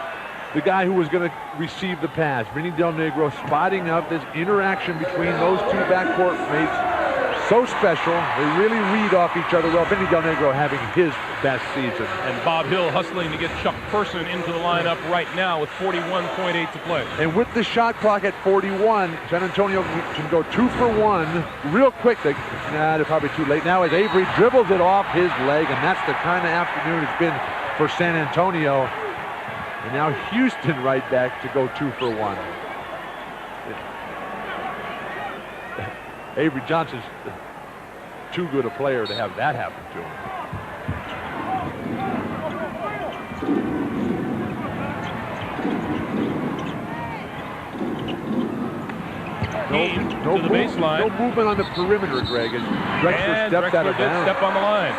the guy who was going to receive the pass. Vinny Del Negro spotting up this interaction between those two backcourt mates. So special. They really read off each other well. Vinny Del Negro having his best season. And Bob Hill hustling to get Chuck Person into the lineup right now with 41.8 to play. And with the shot clock at 41, San Antonio can go 2 for 1 real quick. They're probably too late now as Avery dribbles it off his leg, and that's the kind of afternoon it's been for San Antonio. And now Houston right back to go 2 for 1. Avery Johnson's too good a player to have that happen to him. To the baseline. No movement on the perimeter, Greg. As Drexler steps out of bounds. Step on the line.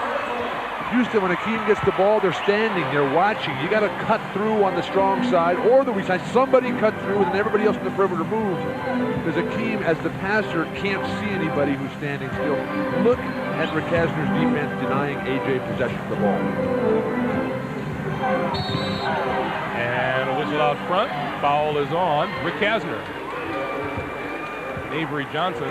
Houston, when Akeem gets the ball, they're standing, they're watching. You got to cut through on the strong side or the weak side. Somebody cut through and everybody else in the perimeter move. Because Akeem, as the passer, can't see anybody who's standing still. Look at Rick Hasner's defense denying AJ possession of the ball. And a whistle out front. Foul is on Rick Hasner. And Avery Johnson.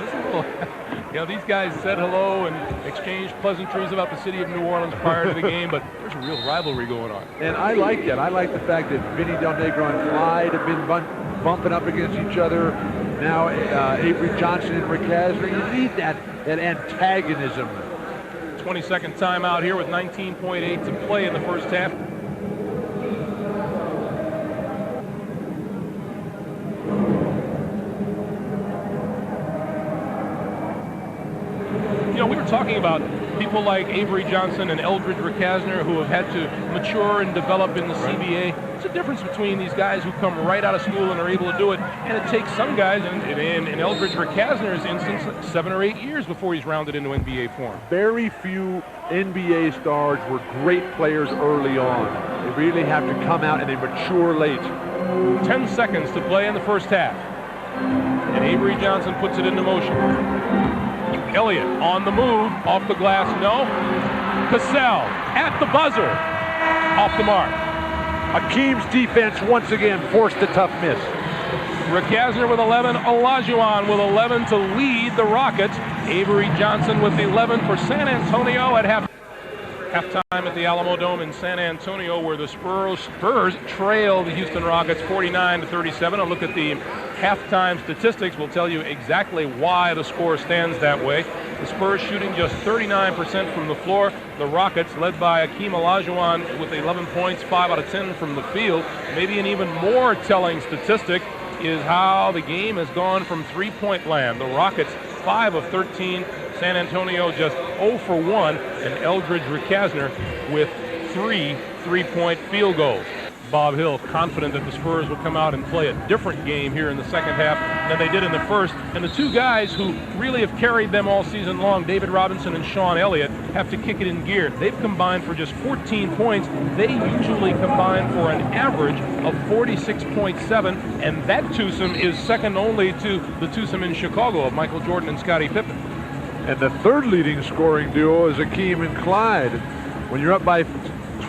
You know, these guys said hello and exchanged pleasantries about the city of New Orleans prior to the game, but there's a real rivalry going on. And I like that. I like the fact that Vinny Del Negro and Clyde have been bumping up against each other. Now Avery Johnson and Rick Hasner. You need that antagonism. 22nd timeout here with 19.8 to play in the first half. You know, we were talking about people like Avery Johnson and Eldridge Rick Hasner who have had to mature and develop in the CBA. It's a difference between these guys who come right out of school and are able to do it, and it takes some guys, in Eldridge Rick Hasner's instance, 7 or 8 years before he's rounded into NBA form. Very few NBA stars were great players early on. They really have to come out and they mature late. 10 seconds to play in the first half. And Avery Johnson puts it into motion. Elliott on the move, off the glass, no. Cassell at the buzzer, off the mark. Akeem's defense once again forced a tough miss. Rick Hasner with 11, Olajuwon with 11 to lead the Rockets. Avery Johnson with 11 for San Antonio at halftime at the Alamo Dome in San Antonio, where the Spurs trail the Houston Rockets 49-37. A look at the halftime statistics will tell you exactly why the score stands that way. The Spurs shooting just 39% from the floor. The Rockets, led by Akeem Olajuwon with 11 points, 5 out of 10 from the field. Maybe an even more telling statistic is how the game has gone from three-point land. The Rockets 5 of 13. San Antonio just 0 for 1, and Eldridge Rick Hasner with 3 three-point field goals. Bob Hill confident that the Spurs will come out and play a different game here in the second half than they did in the first. And the two guys who really have carried them all season long, David Robinson and Sean Elliott, have to kick it in gear. They've combined for just 14 points. They usually combine for an average of 46.7, and that twosome is second only to the twosome in Chicago of Michael Jordan and Scottie Pippen. And the third leading scoring duo is Akeem and Clyde. When you're up by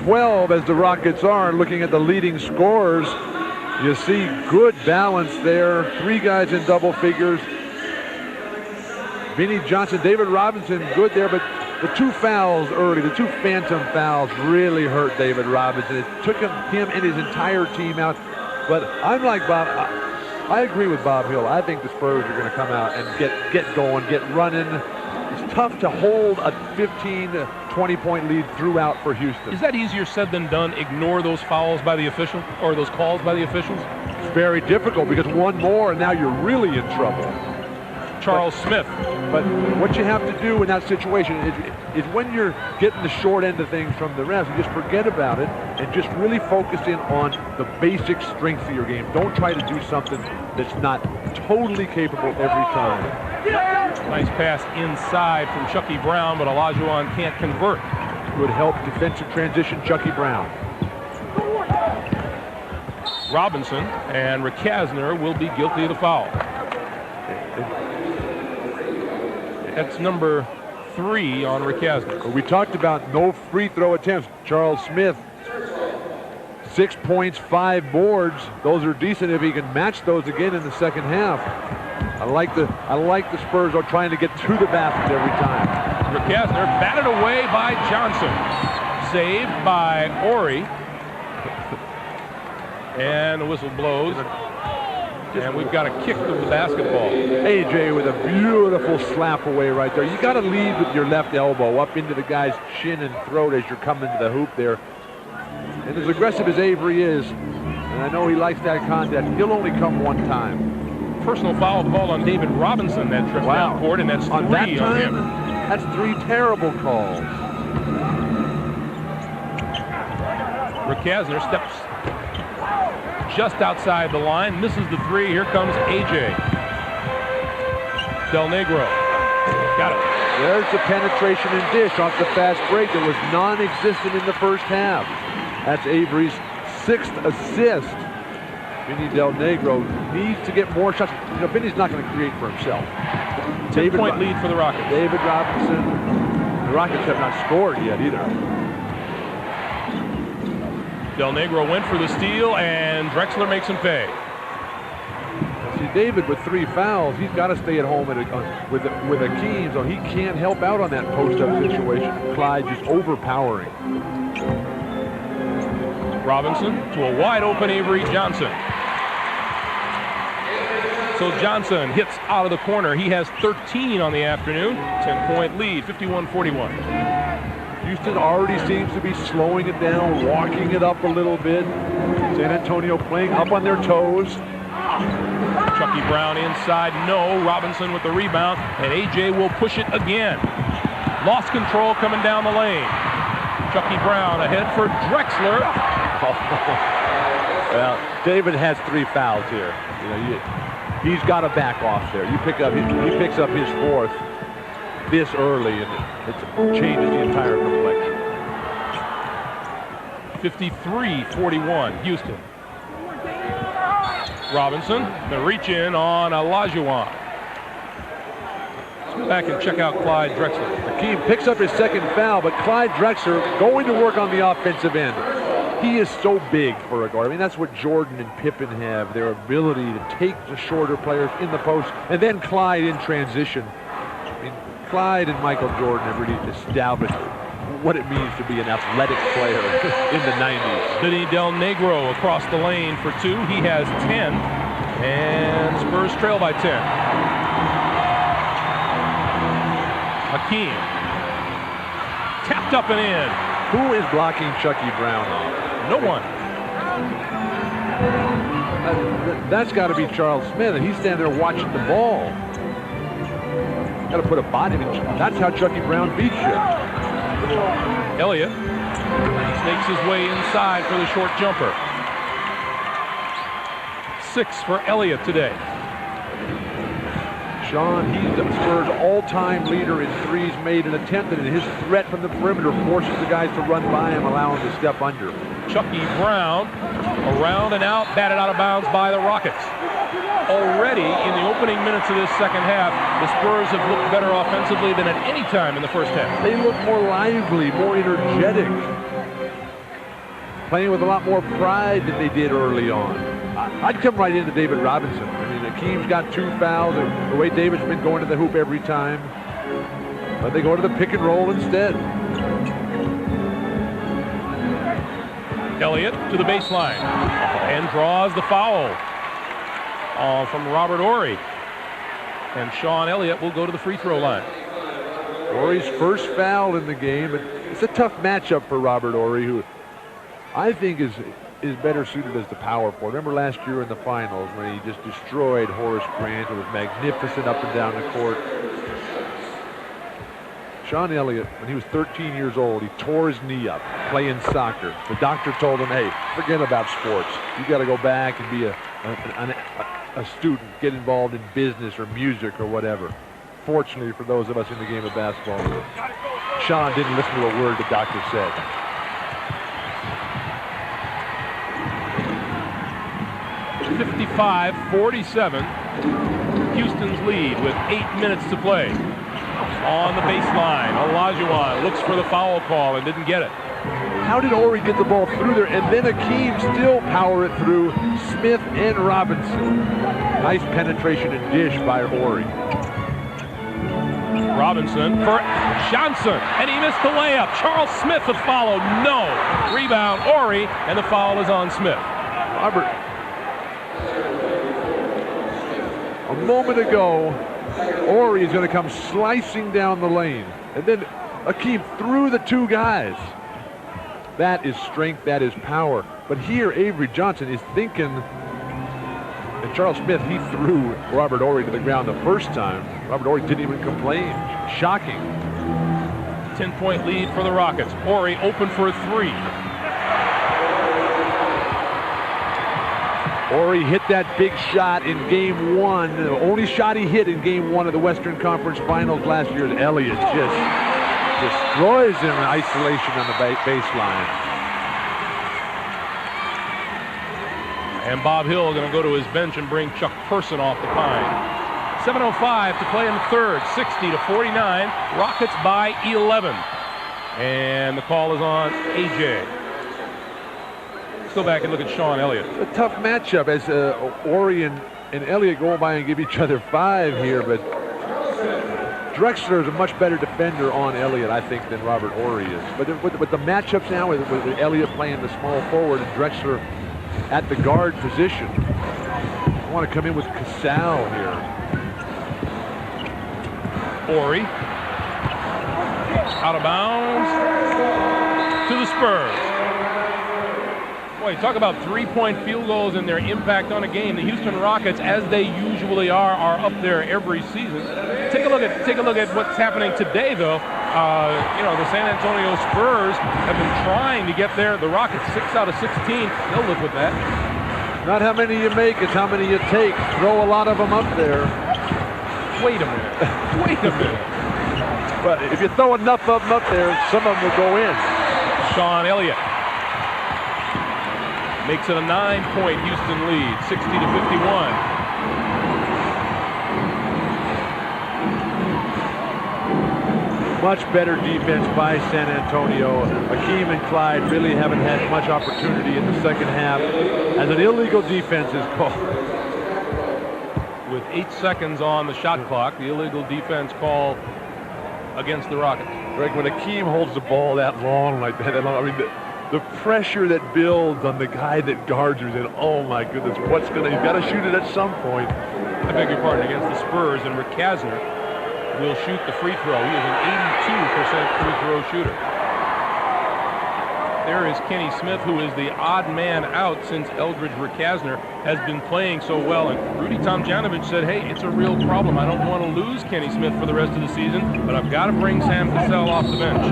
12, as the Rockets are, looking at the leading scorers, you see good balance there. 3 guys in double figures. Vinny Johnson, David Robinson, good there, but the 2 fouls early, the 2 phantom fouls really hurt David Robinson. It took him and his entire team out. But I'm like Bob. I agree with Bob Hill. I think the Spurs are going to come out and get going, get running. It's tough to hold a 15 to 20-point lead throughout for Houston. Is that easier said than done? Ignore those fouls by the official, or those calls by the officials? It's very difficult because one more and now you're really in trouble. Charles Smith. But what you have to do in that situation is when you're getting the short end of things from the refs, you just forget about it and just really focus in on the basic strength of your game. Don't try to do something that's not totally capable every time. Nice pass inside from Chucky Brown, but Olajuwon can't convert. Good help, defensive transition, Chucky Brown. Robinson and Rick Hasner will be guilty of the foul. That's number 3 on Rick Hasner. We talked about no free throw attempts. Charles Smith, 6 points, 5 boards. Those are decent if he can match those again in the second half. I like the Spurs are trying to get to the basket every time. Rick Hasner batted away by Johnson. Saved by Ori. And the whistle blows. And we've got a kick of the basketball. AJ with a beautiful slap away right there. You got to lead with your left elbow up into the guy's chin and throat as you're coming to the hoop there. And as aggressive as Avery is, and I know he likes that contact, he'll only come one time. Personal foul called on David Robinson that trip down court, and that's 3 on that time, him. That's 3 terrible calls. Rick Hasner steps just outside the line, misses the 3. Here comes AJ. Del Negro. Got it. There's the penetration and dish off the fast break that was non-existent in the first half. That's Avery's 6th assist. Vinny Del Negro needs to get more shots. You know, Vinny's not going to create for himself. 10-point lead for the Rockets. David Robinson. The Rockets have not scored yet either. Del Negro went for the steal, and Drexler makes him pay. See, David with 3 fouls, he's got to stay at home with Akeem, so he can't help out on that post-up situation. Clyde just overpowering. Robinson to a wide-open Avery Johnson. So Johnson hits out of the corner. He has 13 on the afternoon. 10-point lead, 51-41. Houston already seems to be slowing it down, walking it up a little bit. San Antonio playing up on their toes. Chucky Brown inside, no. Robinson with the rebound, and A.J. will push it again. Lost control coming down the lane. Chucky Brown ahead for Drexler. Well, David has 3 fouls here. You know, he's got to back off there. He picks up his 4th this early, and it changes the entire complexion. 53-41, Houston. Robinson, the reach in on Olajuwon. Let's go back and check out Clyde Drexler. Akeem picks up his 2nd foul, but Clyde Drexler going to work on the offensive end. He is so big for a guard. I mean, that's what Jordan and Pippen have, their ability to take the shorter players in the post, and then Clyde in transition. I mean, Clyde and Michael Jordan have really established what it means to be an athletic player in the 90s. Vinny Del Negro across the lane for 2. He has 10, and Spurs trail by 10. Hakeem tapped up and in. Who is blocking Chucky Brown off? No one. That's got to be Charles Smith, and he's standing there watching the ball. Got to put a body. I mean, that's how Chucky Brown beats you. Elliott snakes his way inside for the short jumper. 6 for Elliott today. Sean, he's the Spurs' all-time leader in threes made and attempted, and his threat from the perimeter forces the guys to run by him, allow him to step under. Chucky Brown around and out, batted out of bounds by the Rockets. Already in the opening minutes of this second half, the Spurs have looked better offensively than at any time in the first half. They look more lively, more energetic, playing with a lot more pride than they did early on. I'd come right into David Robinson. I mean, Akeem's got 2 fouls, and the way David's been going to the hoop every time, but they go to the pick and roll instead. Elliott to the baseline and draws the foul from Robert Horry. And Sean Elliott will go to the free throw line. Horry's first foul in the game. It's a tough matchup for Robert Horry, who I think is better suited as the power forward. Remember last year in the finals when he just destroyed Horace Grant, who was magnificent up and down the court. Sean Elliott, when he was 13 years old, he tore his knee up playing soccer. The doctor told him, hey, forget about sports. You got to go back and be a student, get involved in business or music or whatever. Fortunately for those of us in the game of basketball, Sean didn't listen to a word the doctor said. .55-47, Houston's lead with 8 minutes to play. On the baseline, Olajuwon looks for the foul call and didn't get it. How did Horry get the ball through there and then Akeem still power it through Smith and Robinson? Nice penetration and dish by Horry. Robinson for Johnson, and he missed the layup. Charles Smith would follow. No. Rebound, Horry, and the foul is on Smith. Robert, a moment ago, Horry is going to come slicing down the lane. And then Akeem through the 2 guys. That is strength, that is power. But here, Avery Johnson is thinking, and Charles Smith, he threw Robert Horry to the ground the first time. Robert Horry didn't even complain. Shocking. 10-point lead for the Rockets. Horry open for a 3. Ori hit that big shot in game 1. The only shot he hit in game 1 of the Western Conference Finals last year. Elliott just destroys him in isolation on the baseline. And Bob Hill going to go to his bench and bring Chuck Person off the pine. 7:05 to play in the third. 60-49. Rockets by 11. And the call is on AJ. Let's go back and look at Sean Elliott. A tough matchup as Ori and Elliott go by and give each other 5 here, but Drexler is a much better defender on Elliott, I think, than Robert Ori is. But with the matchups now, with Elliott playing the small forward and Drexler at the guard position, I want to come in with Casal here. Ori. Out of bounds to the Spurs. Boy, talk about 3-point field goals and their impact on a game. The Houston Rockets, as they usually are up there every season. Take a look at what's happening today, though. The San Antonio Spurs have been trying to get there. The Rockets 6 out of 16. They'll live with that. Not how many you make, it's how many you take. Throw a lot of them up there. Wait a minute. Wait a minute. But if you throw enough of them up there, some of them will go in. Sean Elliott makes it a 9-point Houston lead, 60-51. Much better defense by San Antonio. Hakeem and Clyde really haven't had much opportunity in the second half as an illegal defense is called. With 8 seconds on the shot clock, the illegal defense call against the Rockets. Greg, when Hakeem holds the ball that long like that, I mean, the pressure that builds on the guy that guards you, and oh my goodness, he's got to shoot it at some point. I beg your pardon, against the Spurs, and Rick Kasner will shoot the free throw. He is an 82% free throw shooter. There is Kenny Smith, who is the odd man out since Eldridge Rickasner has been playing so well. And Rudy Tomjanovich said, hey, it's a real problem. I don't want to lose Kenny Smith for the rest of the season, but I've got to bring Sam Cassell off the bench.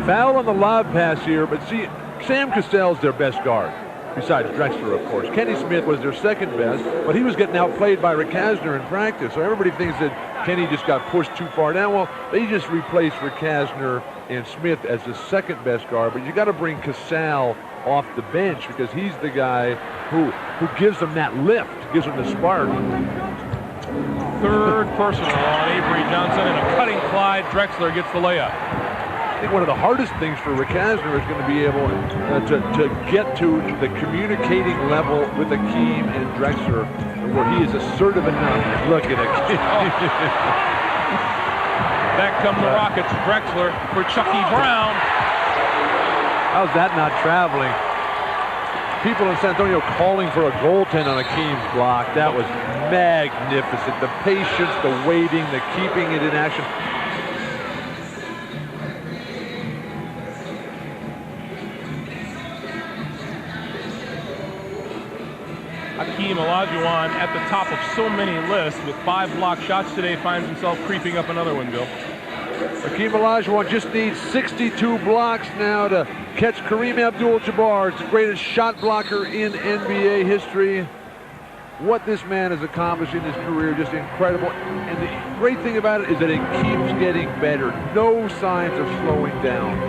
Foul on the lob pass here, but see, Sam Cassell's their best guard, besides Drexler, of course. Kenny Smith was their second best, but he was getting outplayed by Rickasner in practice. So everybody thinks that Kenny just got pushed too far down. Well, they just replaced Rickasner and Smith as the second best guard, but you got to bring Cassell off the bench because he's the guy who gives them that lift, gives them the spark. Third personal on Avery Johnson, and a cutting Clyde Drexler gets the layup. I think one of the hardest things for Rickasner is going to be able to get to the communicating level with Hakeem and Drexler, where he is assertive enough. Look at Hakeem. Back come the Rockets. Drexler for Chucky Brown. How's that not traveling? People in San Antonio calling for a goaltend on Hakeem's block. That was magnificent. The patience, the waiting, the keeping it in action. Hakeem Olajuwon at the top of so many lists with 5 blocked shots today finds himself creeping up another one, Bill. Hakeem Olajuwon just needs 62 blocks now to catch Kareem Abdul-Jabbar. It's the greatest shot blocker in NBA history. What this man has accomplished in his career, just incredible. And the great thing about it is that it keeps getting better. No signs of slowing down.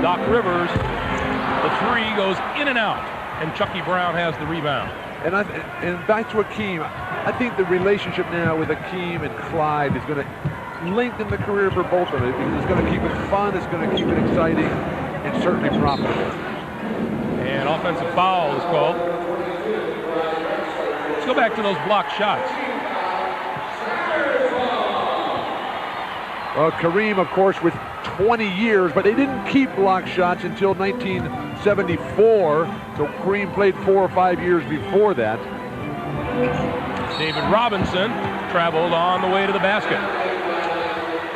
Doc Rivers, the 3 goes in and out, and Chucky Brown has the rebound. And back to Hakeem, I think the relationship now with Hakeem and Clyde is going to lengthen the career for both of them because it's going to keep it fun, it's going to keep it exciting, and certainly profitable. And offensive foul is called. Let's go back to those blocked shots. Well, Kareem, of course, with 20 years, but they didn't keep block shots until 1974, so Kareem played 4 or 5 years before that. David Robinson traveled on the way to the basket.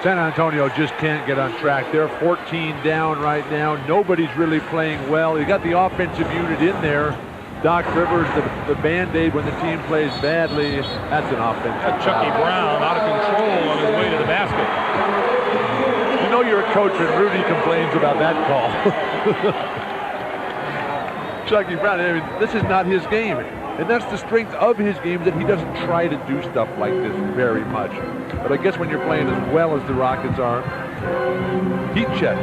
San Antonio just can't get on track. They're 14 down right now. Nobody's really playing well. You got the offensive unit in there. Doc Rivers, the Band-Aid when the team plays badly. That's an offense. Chucky Brown out of control on his way to the basket. You know you're a coach when Rudy complains about that call. Chucky Brown. I mean, this is not his game. And that's the strength of his game, that he doesn't try to do stuff like this very much. But I guess when you're playing as well as the Rockets are, heat check.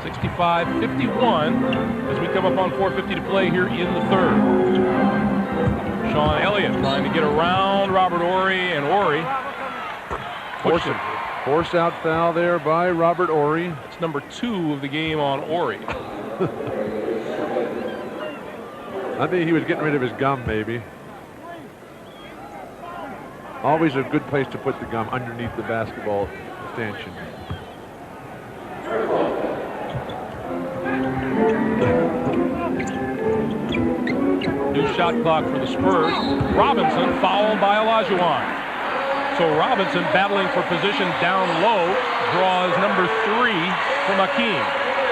65-51 as we come up on 4:50 to play here in the third. Sean Elliott trying to get around Robert Horry, and Horry Force out foul there by Robert Horry. It's number 2 of the game on Horry. I think he was getting rid of his gum, maybe. Always a good place to put the gum, underneath the basketball stanchion. New shot clock for the Spurs. Robinson fouled by Olajuwon. So Robinson, battling for position down low, draws number 3 from Hakeem.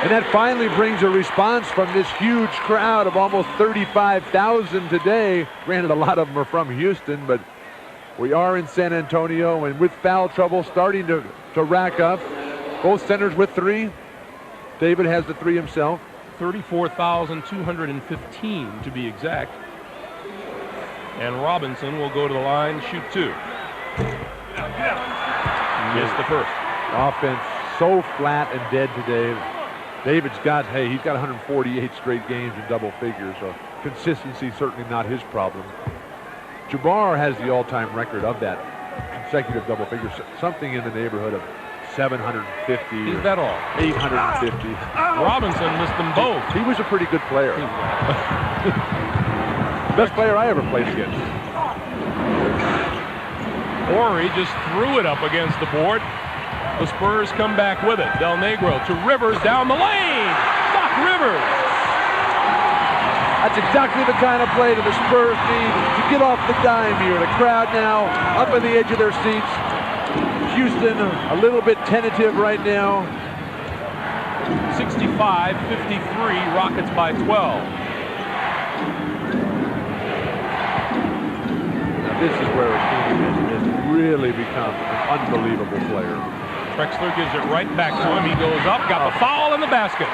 And that finally brings a response from this huge crowd of almost 35,000 today. Granted, a lot of them are from Houston, but we are in San Antonio, and with foul trouble starting to rack up. Both centers with 3. David has the 3 himself. 34,215 to be exact. And Robinson will go to the line, shoot 2. Missed the first. Offense so flat and dead today. David's got, he's got 148 straight games in double figures, so consistency certainly not his problem. Jabbar has the all-time record of that consecutive double figures, something in the neighborhood of 750. Is that all? 850. Robinson missed them both. He was a pretty good player. Best player I ever played against. Horry just threw it up against the board. The Spurs come back with it. Del Negro to Rivers down the lane. Doc Rivers. That's exactly the kind of play that the Spurs need to get off the dime here. The crowd now up on the edge of their seats. Houston a little bit tentative right now. 65-53, Rockets by 12. Now this is where Hakeem has really become an unbelievable player. Drexler gives it right back to him. He goes up, got the foul in the basket.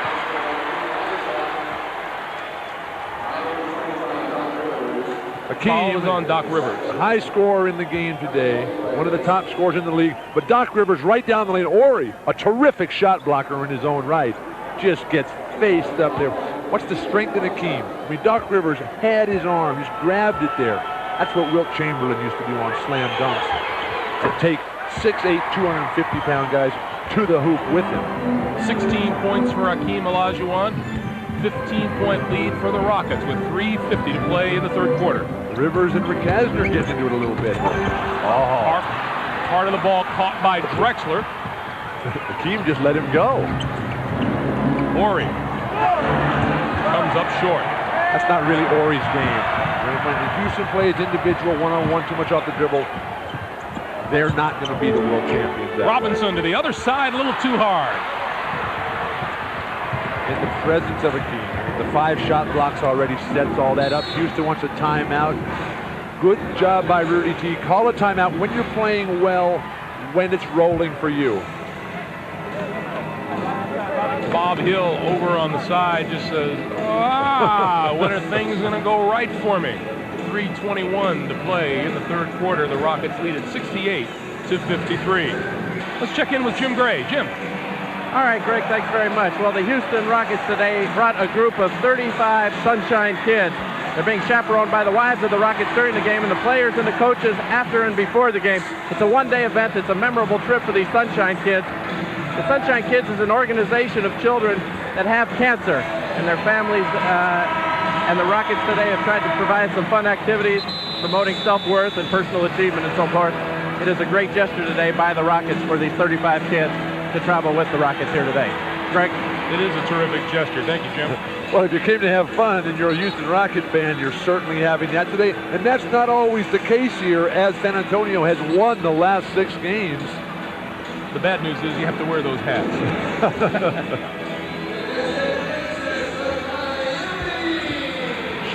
Foul is on Doc Rivers. High scorer in the game today. One of the top scorers in the league. But Doc Rivers right down the lane. Horry, a terrific shot blocker in his own right, just gets faced up there. What's the strength in Hakeem? I mean, Doc Rivers had his arm. Just grabbed it there. That's what Wilt Chamberlain used to do on slam dunks. To take 6'8", 250-pound guys to the hoop with him. 16 points for Hakeem Olajuwon. 15-point lead for the Rockets with 3:50 to play in the third quarter. Rivers and McCasner getting into it a little bit. Part of the ball caught by Drexler. Hakeem just let him go. Horry comes up short. That's not really Horry's game. When Houston plays individual one-on-one too much off the dribble, they're not going to be the world champions. Robinson to the other side, a little too hard. In the presence of Hakeem. The 5 shot blocks already sets all that up. Houston wants a timeout. Good job by Rudy T. Call a timeout when you're playing well, when it's rolling for you. Bob Hill over on the side just says, when are things going to go right for me? 3:21 to play in the third quarter. The Rockets lead at 68-53. Let's check in with Jim Gray. Jim. All right, Greg, thanks very much. Well, the Houston Rockets today brought a group of 35 Sunshine kids. They're being chaperoned by the wives of the Rockets during the game and the players and the coaches after and before the game. It's a one-day event. It's a memorable trip for these Sunshine Kids. The Sunshine Kids is an organization of children that have cancer, and their families and the Rockets today have tried to provide some fun activities, promoting self-worth and personal achievement and so forth. It is a great gesture today by the Rockets for these 35 kids to travel with the Rockets here today. Greg? It is a terrific gesture. Thank you, Jim. Well, if you came to have fun and you're a Houston Rocket fan, you're certainly having that today. And that's not always the case here, as San Antonio has won the last 6 games. The bad news is you have to wear those hats.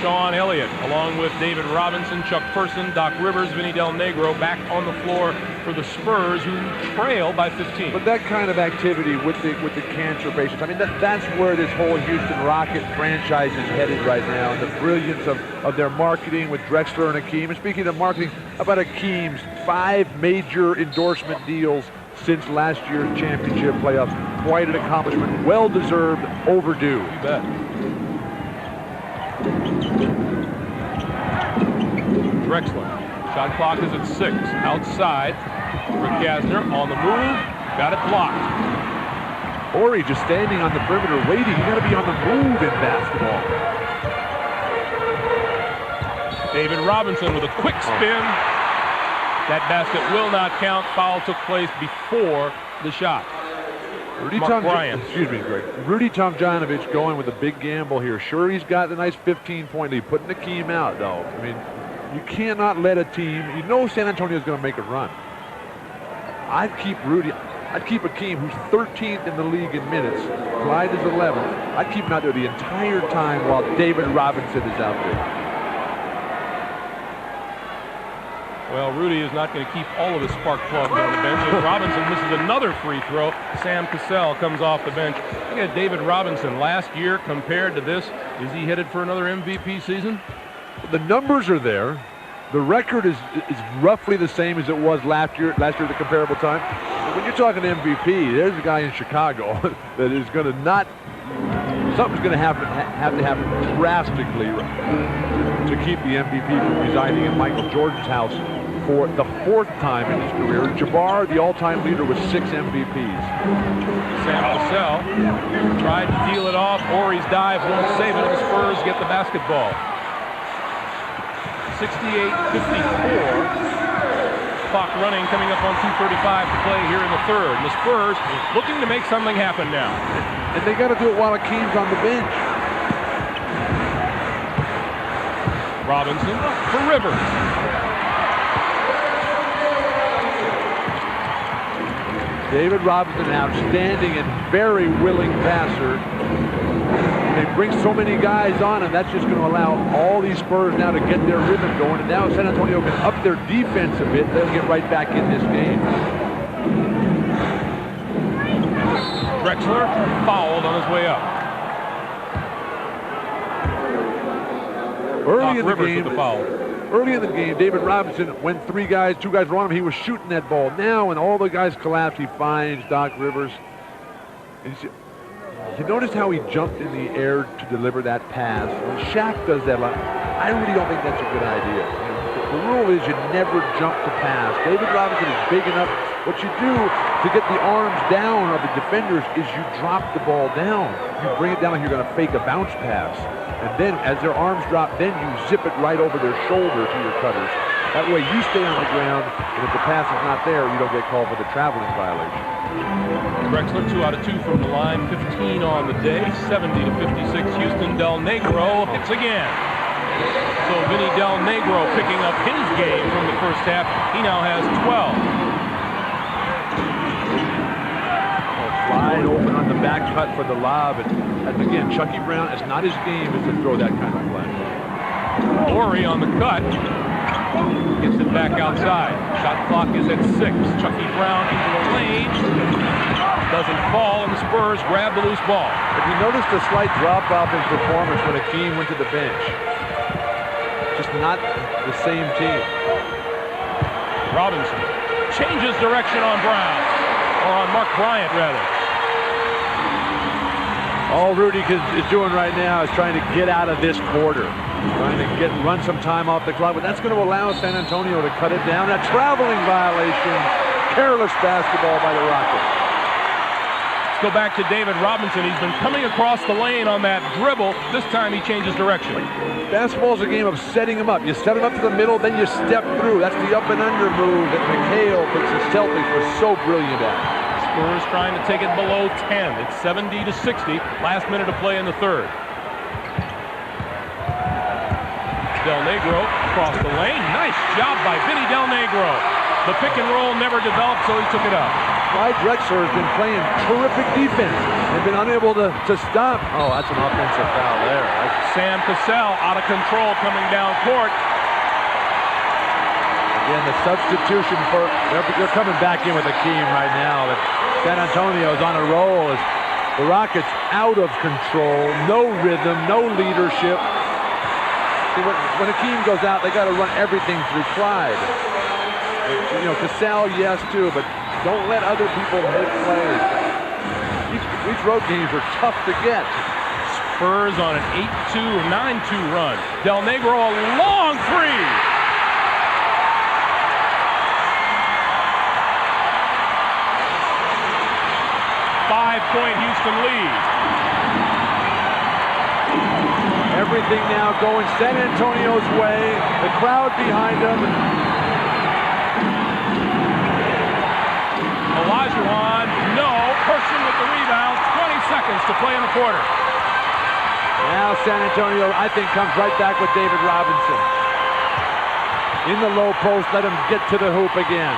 Sean Elliott, along with David Robinson, Chuck Person, Doc Rivers, Vinny Del Negro, back on the floor for the Spurs, who trail by 15. But that kind of activity with the cancer patients, I mean, that's where this whole Houston Rocket franchise is headed right now, and the brilliance of their marketing with Drexler and Hakeem. And speaking of marketing, how about Hakeem's 5 major endorsement deals since last year's championship playoffs? Quite an accomplishment, well-deserved, overdue. You bet. Drexler, shot clock is at 6. Outside for Kasner, on the move, got it blocked. Horry just standing on the perimeter waiting. You got to be on the move in basketball. David Robinson with a quick spin. That basket will not count. Foul took place before the shot. Rudy Tomjanovich going with a big gamble here. Sure, he's got the nice 15-point lead, putting Hakeem out, though. I mean, you cannot let a team, you know San Antonio's going to make a run. I'd keep Hakeem, who's 13th in the league in minutes. Clyde is 11th. I'd keep him out there the entire time while David Robinson is out there. Well, Rudy is not going to keep all of his spark plugs on the bench. If Robinson misses another free throw, Sam Cassell comes off the bench. Look at David Robinson last year compared to this. Is he headed for another MVP season? The numbers are there. The record is roughly the same as it was last year at the comparable time. But when you're talking MVP, there's a guy in Chicago that is going to not. Something's going to have to happen drastically to keep the MVP from residing in Michael Jordan's house for the 4th time in his career. Jabbar, the all-time leader, with 6 MVPs. Sam Cassell tried to deal it off. Horry's dive won't save it, and the Spurs get the basketball. 68-54. Clock running, coming up on 2:35 to play here in the 3rd. And the Spurs looking to make something happen now. And they got to do it while Hakeem's on the bench. Robinson for Rivers. David Robinson, outstanding and very willing passer. They bring so many guys on, and that's just going to allow all these Spurs now to get their rhythm going. And now San Antonio can up their defense a bit. They'll get right back in this game. Drexler fouled on his way up. Early in the game, David Robinson, when 2 guys were on him, he was shooting that ball. Now, when all the guys collapse, he finds Doc Rivers. And you notice how he jumped in the air to deliver that pass. When Shaq does that, I really don't think that's a good idea. The rule is you never jump to pass. David Robinson is big enough. What you do to get the arms down of the defenders is you drop the ball down. You bring it down like you're going to fake a bounce pass. And then as their arms drop, then you zip it right over their shoulder to your cutters. That way you stay on the ground, and if the pass is not there, you don't get called for the traveling violation. Drexler 2 out of 2 from the line, 15 on the day, 70-56. Houston. Del Negro hits again. So Vinny Del Negro picking up his game from the first half. He now has 12. Wide open on the back cut for the lob. And again, Chucky Brown, it's not his game is to throw that kind of play. Horry on the cut. Gets it back outside. Shot clock is at 6. Chucky Brown into the lane. Doesn't fall, and the Spurs grab the loose ball. If you notice the slight drop-off in performance when Hakeem went to the bench. Just not the same team. Robinson changes direction on Brown. Or on Mark Bryant, rather. All Rudy is doing right now is trying to get out of this quarter. Trying to run some time off the clock, but that's going to allow San Antonio to cut it down. A traveling violation. Careless basketball by the Rockets. Let's go back to David Robinson. He's been coming across the lane on that dribble. This time he changes direction. Basketball is a game of setting him up. You set him up to the middle, then you step through. That's the up and under move that McHale thinks the Celtics were so brilliant at. Spurs trying to take it below 10. It's 70-60. Last minute to play in the 3rd. Del Negro across the lane. Nice job by Vinny Del Negro. The pick and roll never developed, so he took it up. Clyde Drexler has been playing terrific defense and been unable to stop. Oh, that's an offensive foul there. Sam Cassell out of control coming down court. Again, the substitution for, they're coming back in with Akeem right now. But San Antonio is on a roll as the Rockets out of control, no rhythm, no leadership. See, when Akeem goes out, they got to run everything through Clyde. You know, Cassell, yes, too, but don't let other people make plays. These road games are tough to get. Spurs on an 8-2 or 9-2 run. Del Negro a long three. Five-point Houston lead. Everything now going San Antonio's way. The crowd behind them. Olajuwon, no. Person with the rebound. 20 seconds to play in the quarter. Now San Antonio, I think, comes right back with David Robinson. In the low post, let him get to the hoop again.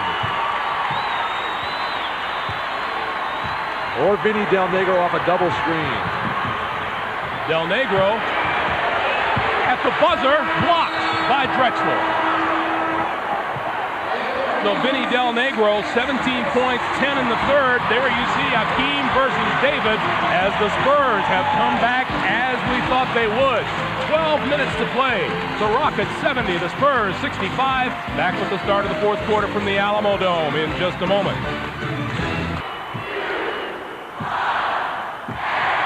Or Vinny Del Negro off a double screen. Del Negro at the buzzer, blocked by Drexler. So Vinny Del Negro, 17 points, 10 in the third. There you see Akeem versus David as the Spurs have come back as we thought they would. 12 minutes to play. The Rockets 70, the Spurs 65. Back with the start of the fourth quarter from the Alamo Dome in just a moment.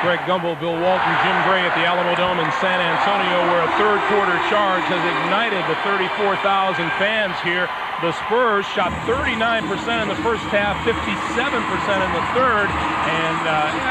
Greg Gumbel, Bill Walton, Jim Gray at the Alamo Dome in San Antonio, where a third quarter charge has ignited the 34,000 fans here. The Spurs shot 39% in the first half, 57% in the third, and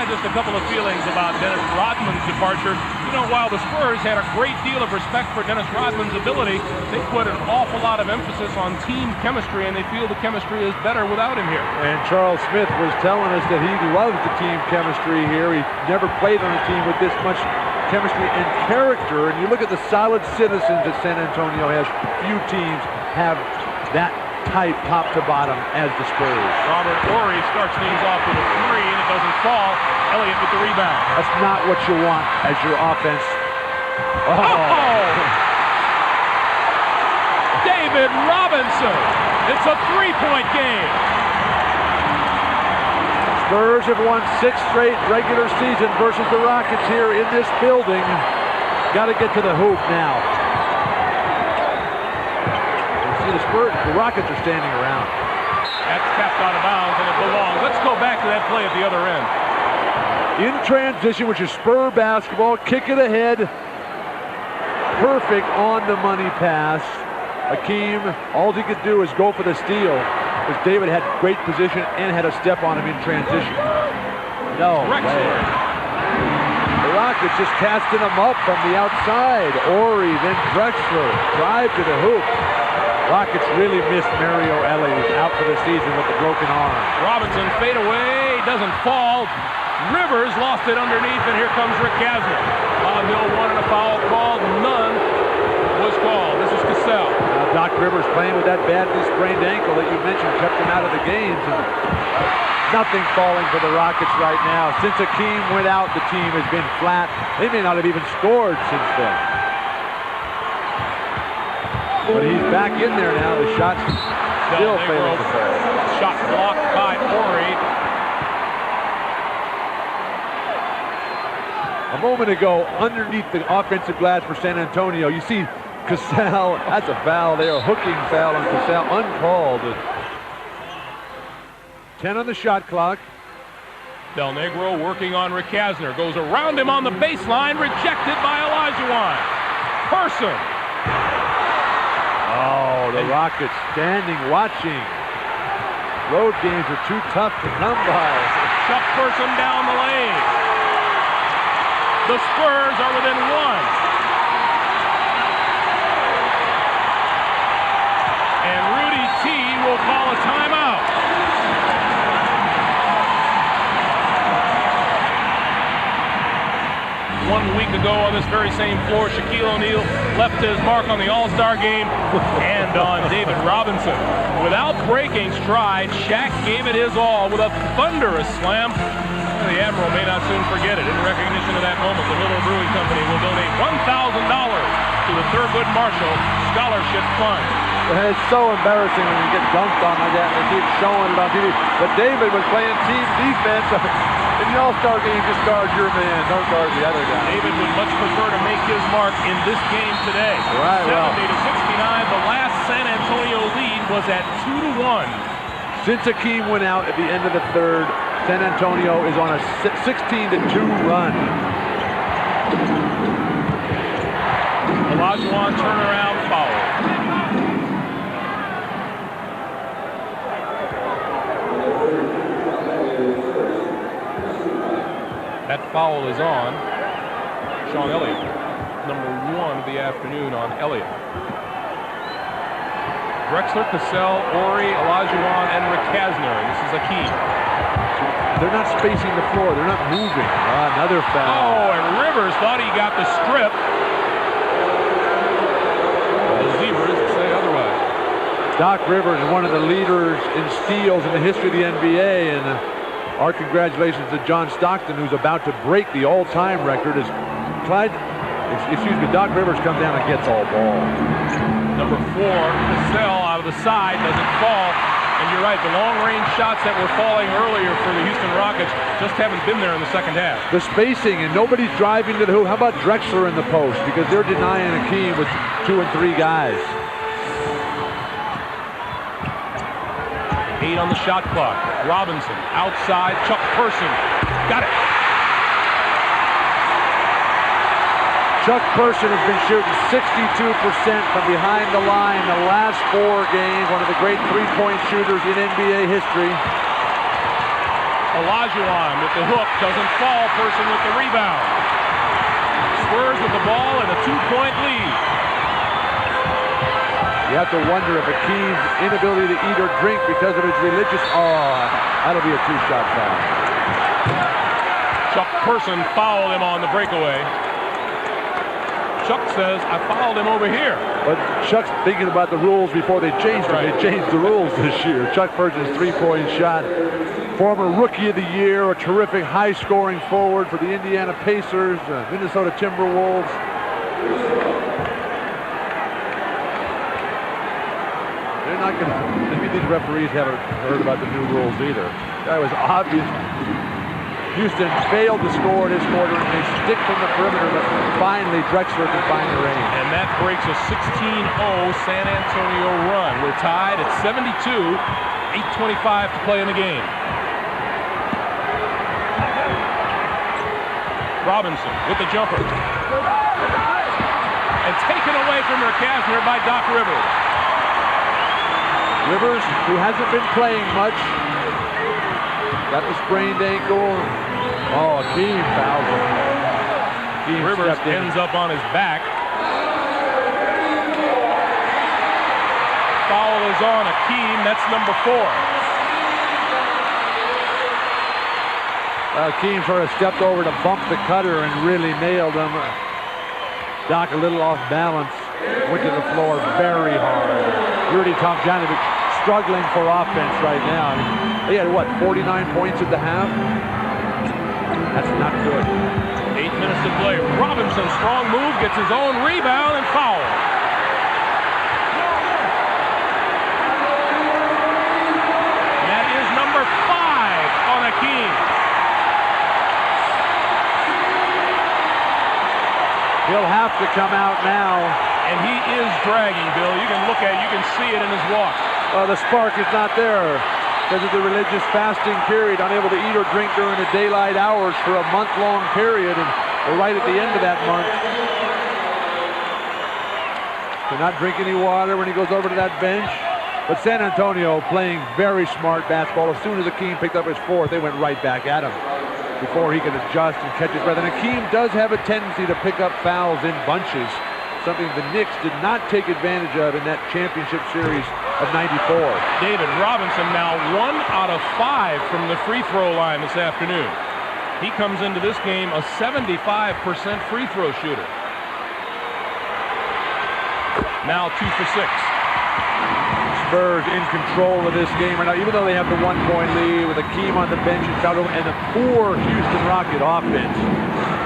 just a couple of feelings about Dennis Rodman's departure. You know, while the Spurs had a great deal of respect for Dennis Rodman's ability, they put an awful lot of emphasis on team chemistry, and they feel the chemistry is better without him here. And Charles Smith was telling us that he loves the team chemistry here. He never played on a team with this much chemistry and character. And you look at the solid citizens that San Antonio has. Few teams have that type top to bottom as the Spurs. Robert Horry starts things off with a three, and it doesn't fall. Elliott with the rebound. That's not what you want as your offense. Oh! David Robinson. It's a three-point game. Spurs have won 6 straight regular season versus the Rockets here in this building. Got to get to the hoop now. You see the Rockets are standing around. That's tapped out of bounds and it belongs. Let's go back to that play at the other end. In transition, which is Spur basketball, kick it ahead. Perfect on the money pass. Akeem, all he could do is go for the steal, because David had great position and had a step on him in transition. No way. The Rockets just casting him up from the outside. Horry, then Drexler, drive to the hoop. Rockets really missed Mario Ellie, who's out for the season with the broken arm. Robinson fade away, doesn't fall. Rivers lost it underneath, and here comes Rick Gasner. Bob Hill wanted a foul called. None was called. This is Cassell. Doc Rivers playing with that badly sprained ankle that you mentioned kept him out of the games. And nothing falling for the Rockets right now. Since Akeem went out, the team has been flat. They may not have even scored since then. But he's back in there now. The shot's still failing to fall. Shot blocked by Horry. A moment ago, underneath the offensive glass for San Antonio, you see Cassell. That's a foul there, a hooking foul on Cassell, uncalled. 10 on the shot clock. Del Negro working on Rick Kasner. Goes around him on the baseline, rejected by Olajuwon. Person. Oh, the Rockets standing, watching. Road games are too tough to come by. Chuck Person down the lane. The Spurs are within one. And Rudy T will call a timeout. 1 week ago on this very same floor. Shaquille O'Neal left his mark on the All-Star game and on David Robinson. Without breaking stride, Shaq gave it his all with a thunderous slam. The Admiral may not soon forget it. In recognition of that moment, the Miller Brewing Company will donate $1,000 to the Thurgood Marshall Scholarship Fund. It's so embarrassing when you get dunked on like that and they keep showing it on TV. But David was playing team defense. In the All-Star game, just guard your man. Don't guard the other guy. David would much prefer to make his mark in this game today. Right, 70-69. The last San Antonio lead was at 2-1. Since Akeem went out at the end of the third, San Antonio is on a 16-2 run. Olajuwon turnaround foul. That foul is on Sean Elliott. Number 1 of the afternoon on Elliott. Drexler, Cassell, Ori, Olajuwon, and Ricasner. This is Akeem. They're not spacing the floor. They're not moving. Another foul. Oh, and Rivers thought he got the strip. The Zebras say otherwise. Doc Rivers is one of the leaders in steals in the history of the NBA, and our congratulations to John Stockton, who's about to break the all-time record as Doc Rivers comes down and gets all ball. Number 4, Cassell out of the side, doesn't fall. And you're right, the long-range shots that were falling earlier for the Houston Rockets just haven't been there in the second half. The spacing, and nobody's driving to the hoop. How about Drexler in the post? Because they're denying Akeem with 2 and 3 guys. 8 on the shot clock. Robinson outside. Chuck Person got it. Chuck Person has been shooting 62% from behind the line the last 4 games. One of the great three-point shooters in NBA history. Olajuwon with the hook, doesn't fall. Person with the rebound. Spurs with the ball and a 2-point lead. You have to wonder if Akeem's inability to eat or drink because of his religious... that'll be a 2-shot foul. Chuck Person fouled him on the breakaway. Chuck says, I fouled him over here. But Chuck's thinking about the rules before they changed them. Right. They changed the rules this year. Chuck Person's 3-point shot. Former Rookie of the Year, a terrific high-scoring forward for the Indiana Pacers, Minnesota Timberwolves. They're not going to... Maybe these referees haven't heard about the new rules either. That was obvious. Houston failed to score in this quarter, and they stick from the perimeter, but finally Drexler can find the range. And that breaks a 16-0 San Antonio run. We're tied at 72, 8:25 to play in the game. Robinson with the jumper. And taken away from Ricasner by Doc Rivers. Rivers, who hasn't been playing much, got the sprained ankle. Oh, Akeem fouled him. Akeem Rivers ends up on his back. Foul is on Akeem. That's number 4. Akeem sort of stepped over to bump the cutter and really nailed him. Doc a little off balance. Went to the floor very hard. Rudy Tomjanovic struggling for offense right now. I mean, they had, 49 points at the half? That's not good. 8 minutes to play. Robinson, strong move, gets his own rebound and foul. And that is number 5 on Akeem. He'll have to come out now. And he is dragging, Bill. You can look at it, you can see it in his walk. The spark is not there because of the religious fasting period, unable to eat or drink during the daylight hours for a month-long period, and we're right at the end of that month. To not drink any water when he goes over to that bench. But San Antonio playing very smart basketball. As soon as Akeem picked up his 4th, they went right back at him before he could adjust and catch his breath. And Akeem does have a tendency to pick up fouls in bunches, something the Knicks did not take advantage of in that championship series of '94. David Robinson now 1 out of 5 from the free throw line this afternoon. He comes into this game a 75% free throw shooter. Now 2 for 6. Spurs in control of this game right now, even though they have the 1-point lead with Hakeem on the bench and the poor Houston Rocket offense.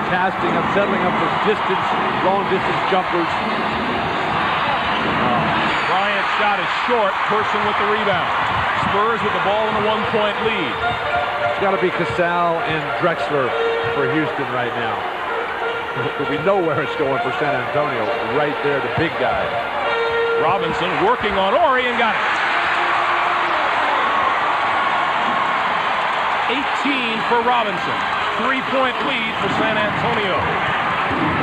Casting up, settling up for distance, long distance jumpers. Bryant's shot is short. Person with the rebound. Spurs with the ball in a 1-point lead. It's got to be Casal and Drexler for Houston right now. We know where it's going for San Antonio. Right there, the big guy. Robinson working on Ori and got it. 18 for Robinson. 3-point lead for San Antonio.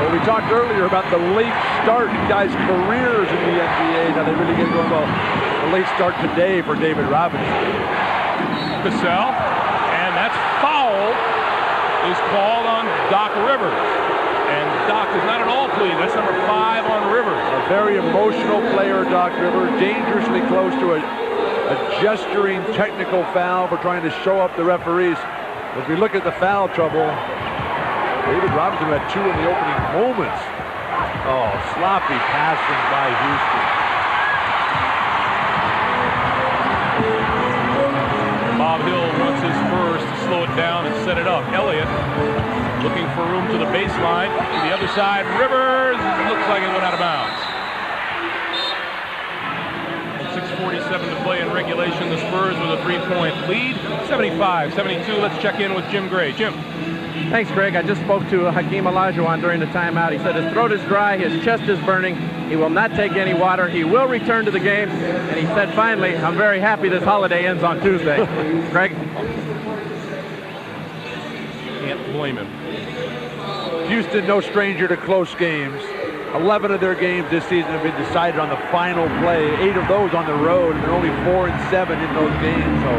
Well, we talked earlier about the late start in guys' careers in the NBA. Now they really get going. Well, the late start today for David Robinson. Cassell, and that's foul is called on Doc Rivers. And Doc is not an all-plea. That's number 5 on Rivers. A very emotional player, Doc Rivers, dangerously close to a gesturing technical foul for trying to show up the referees. As we look at the foul trouble, David Robinson had 2 in the opening moments. Oh, sloppy passing by Houston. Bob Hill wants his Spurs to slow it down and set it up. Elliott looking for room to the baseline. To the other side, Rivers looks like it went out of bounds. 6:47 to play in regulation. The Spurs with a 3-point lead, 75-72. Let's check in with Jim Gray. Jim. Thanks, Greg. I just spoke to Hakeem Olajuwon during the timeout. He said his throat is dry, his chest is burning. He will not take any water. He will return to the game. And he said, finally, I'm very happy this holiday ends on Tuesday. Greg? Can't blame him. Houston, no stranger to close games. 11 of their games this season have been decided on the final play. 8 of those on the road, and they're only 4-7 in those games. So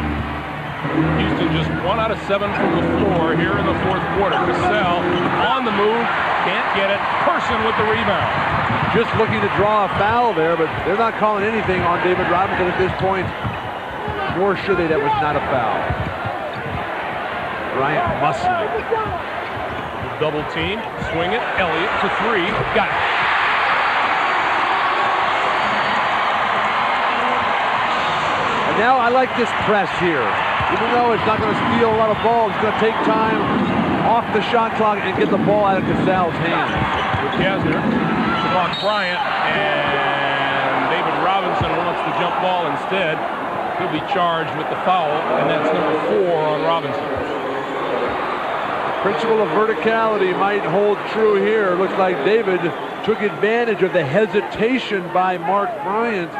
Houston just 1 out of 7 from the floor here in the 4th quarter. Cassell on the move, can't get it. Person with the rebound. just looking to draw a foul there, but they're not calling anything on David Robinson at this point. Nor should they. That was not a foul. Bryant muscling. Double team, swing it, Elliott to 3, got it. And now I like this press here. Even though it's not going to steal a lot of balls, it's going to take time off the shot clock and get the ball out of Casal's hands. Kasner to block Bryant, and David Robinson wants the jump ball instead. He'll be charged with the foul, and that's number 4 on Robinson. Principle of verticality might hold true here. Looks like David took advantage of the hesitation by Mark Bryant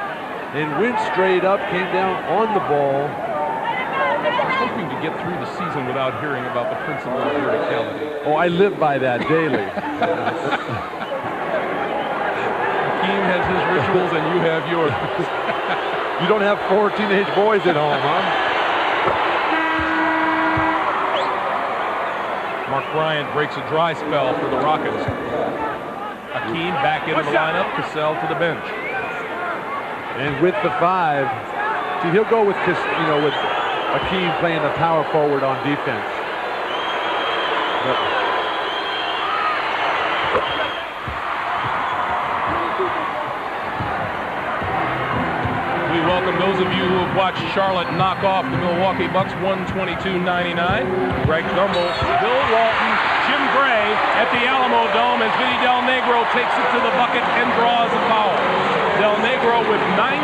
and went straight up, came down on the ball. I was hoping to get through the season without hearing about the principle of verticality. Oh, I live by that daily. Hakeem has his rituals and you have yours. You don't have 4 teenage boys at home, huh? Mark Bryant breaks a dry spell for the Rockets. Hakeem back into the lineup, Cassell to the bench. And with the 5, see, he'll go with with Hakeem playing the power forward on defense. We welcome those of you who have watched Charlotte knock off the Milwaukee Bucks 122-99. Greg Gumbel, Bill Walton, Jim Gray at the Alamo Dome as Vinny Del Negro takes it to the bucket and draws a foul. Del Negro with 19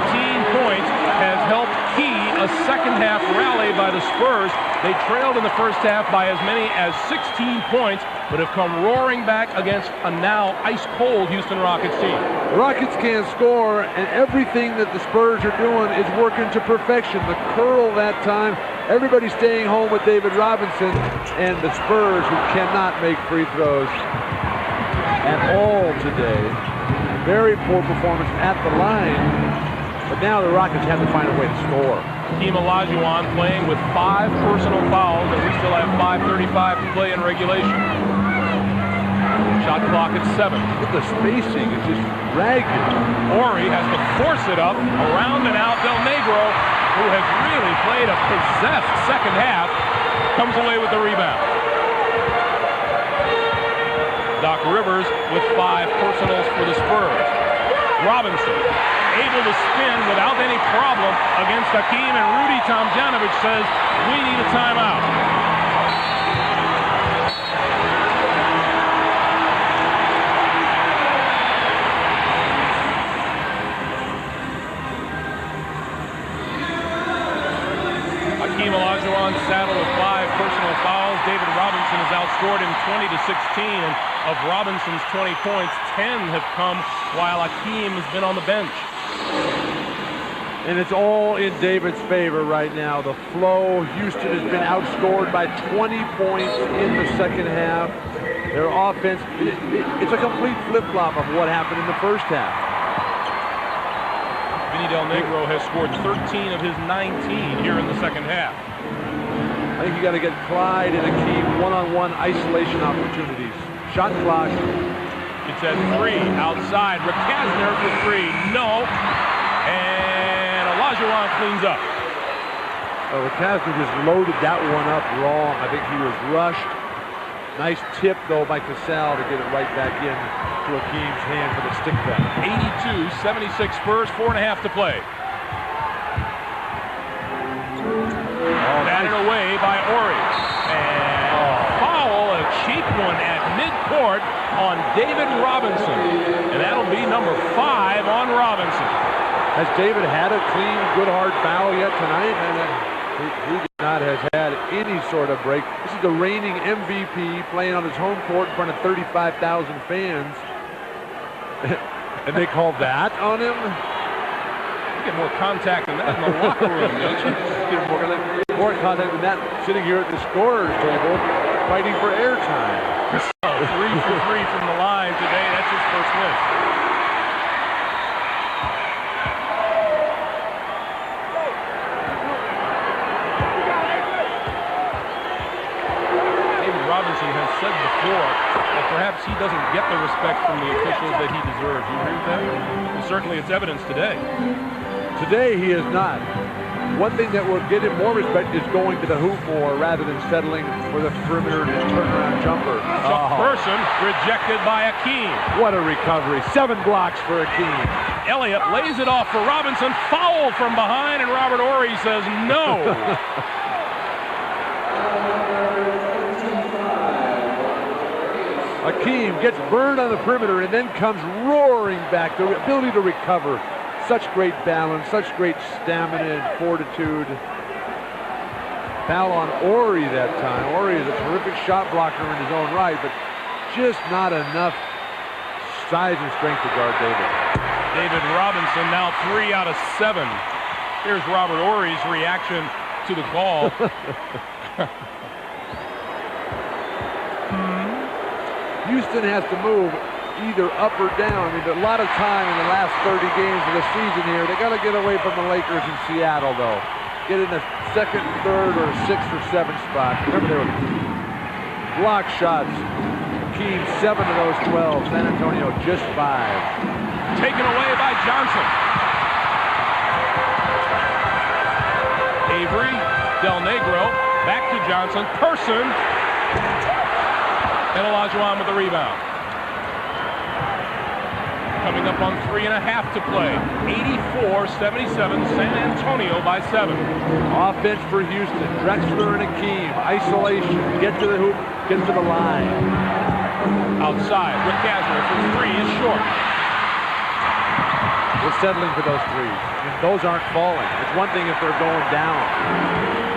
points has helped key a second-half rally by the Spurs. They trailed in the first half by as many as 16 points, but have come roaring back against a now ice-cold Houston Rockets team. The Rockets can't score, and everything that the Spurs are doing is working to perfection. The curl that time, everybody staying home with David Robinson, and the Spurs who cannot make free throws at all today. Very poor performance at the line, but now the Rockets have to find a way to score. Hakeem Olajuwon playing with 5 personal fouls, and we still have 5:35 to play in regulation. Shot clock at 7. Look at the spacing, it's just ragged. Ori has to force it up, around and out. Del Negro, who has really played a possessed second half, comes away with the rebound. Rivers with 5 personals for the Spurs. Robinson able to spin without any problem against Hakeem, and Rudy Tomjanovich says, we need a timeout. Hakeem Olajuwon saddled with 5 personal fouls. David Robinson has outscored him 20-16, and of Robinson's 20 points, 10 have come while Hakeem has been on the bench. And it's all in David's favor right now. The flow, Houston has been outscored by 20 points in the second half. Their offense, it's a complete flip-flop of what happened in the first half. Vinny Del Negro has scored 13 of his 19 here in the second half. I think you got to get Clyde and Hakeem one-on-one isolation opportunities. Shot clock. It's at 3 outside. Rakasner for 3. No. And Olajuwon cleans up. Rakasner just loaded that one up wrong. I think he was rushed. Nice tip, though, by Cassell to get it right back in to Hakeem's hand for the stick back. 82-76 Spurs, 4.5 to play. Batted away by Ori. And foul, a cheap one at midcourt on David Robinson. And that'll be number 5 on Robinson. Has David had a clean, good, hard foul yet tonight? He did not has had any sort of break. This is the reigning MVP playing on his home court in front of 35,000 fans. And they called that on him? You get more contact than that in the locker room, don't you? More contact than that sitting here at the scorer's table fighting for airtime. 3 for 3 from the line today. That's his first miss. David Robinson has said before that perhaps he doesn't get the respect from the officials that he deserves. You agree with that? Well, certainly it's evidence today. Today he is not. One thing that will get him more respect is going to the hoop more rather than settling for the perimeter and turnaround jumper. Person rejected by Hakeem. What a recovery. 7 blocks for Hakeem. Elliott lays it off for Robinson. Foul from behind, and Robert Horry says no. Hakeem gets burned on the perimeter and then comes roaring back. The ability to recover. Such great balance, such great stamina and fortitude. Foul on Ori that time. Ori is a terrific shot blocker in his own right, but just not enough size and strength to guard David. David Robinson now 3 out of 7. Here's Robert Horry's reaction to the call. Houston has to move either up or down. I mean, a lot of time in the last 30 games of the season here. They got to get away from the Lakers in Seattle, though. Get in the 2nd, 3rd, or 6th or 7th spot. Remember, they were block shots. Hakeem, 7 of those 12. San Antonio, just 5. Taken away by Johnson. Avery, Del Negro, back to Johnson. Person. And Olajuwon with the rebound. Coming up on 3.5 to play. 84-77, San Antonio by 7. Offense for Houston. Drexler and Hakeem. Isolation. Get to the hoop. Get to the line. Outside. Rakasner for 3 is short. We're settling for those 3s. And those aren't falling. It's one thing if they're going down.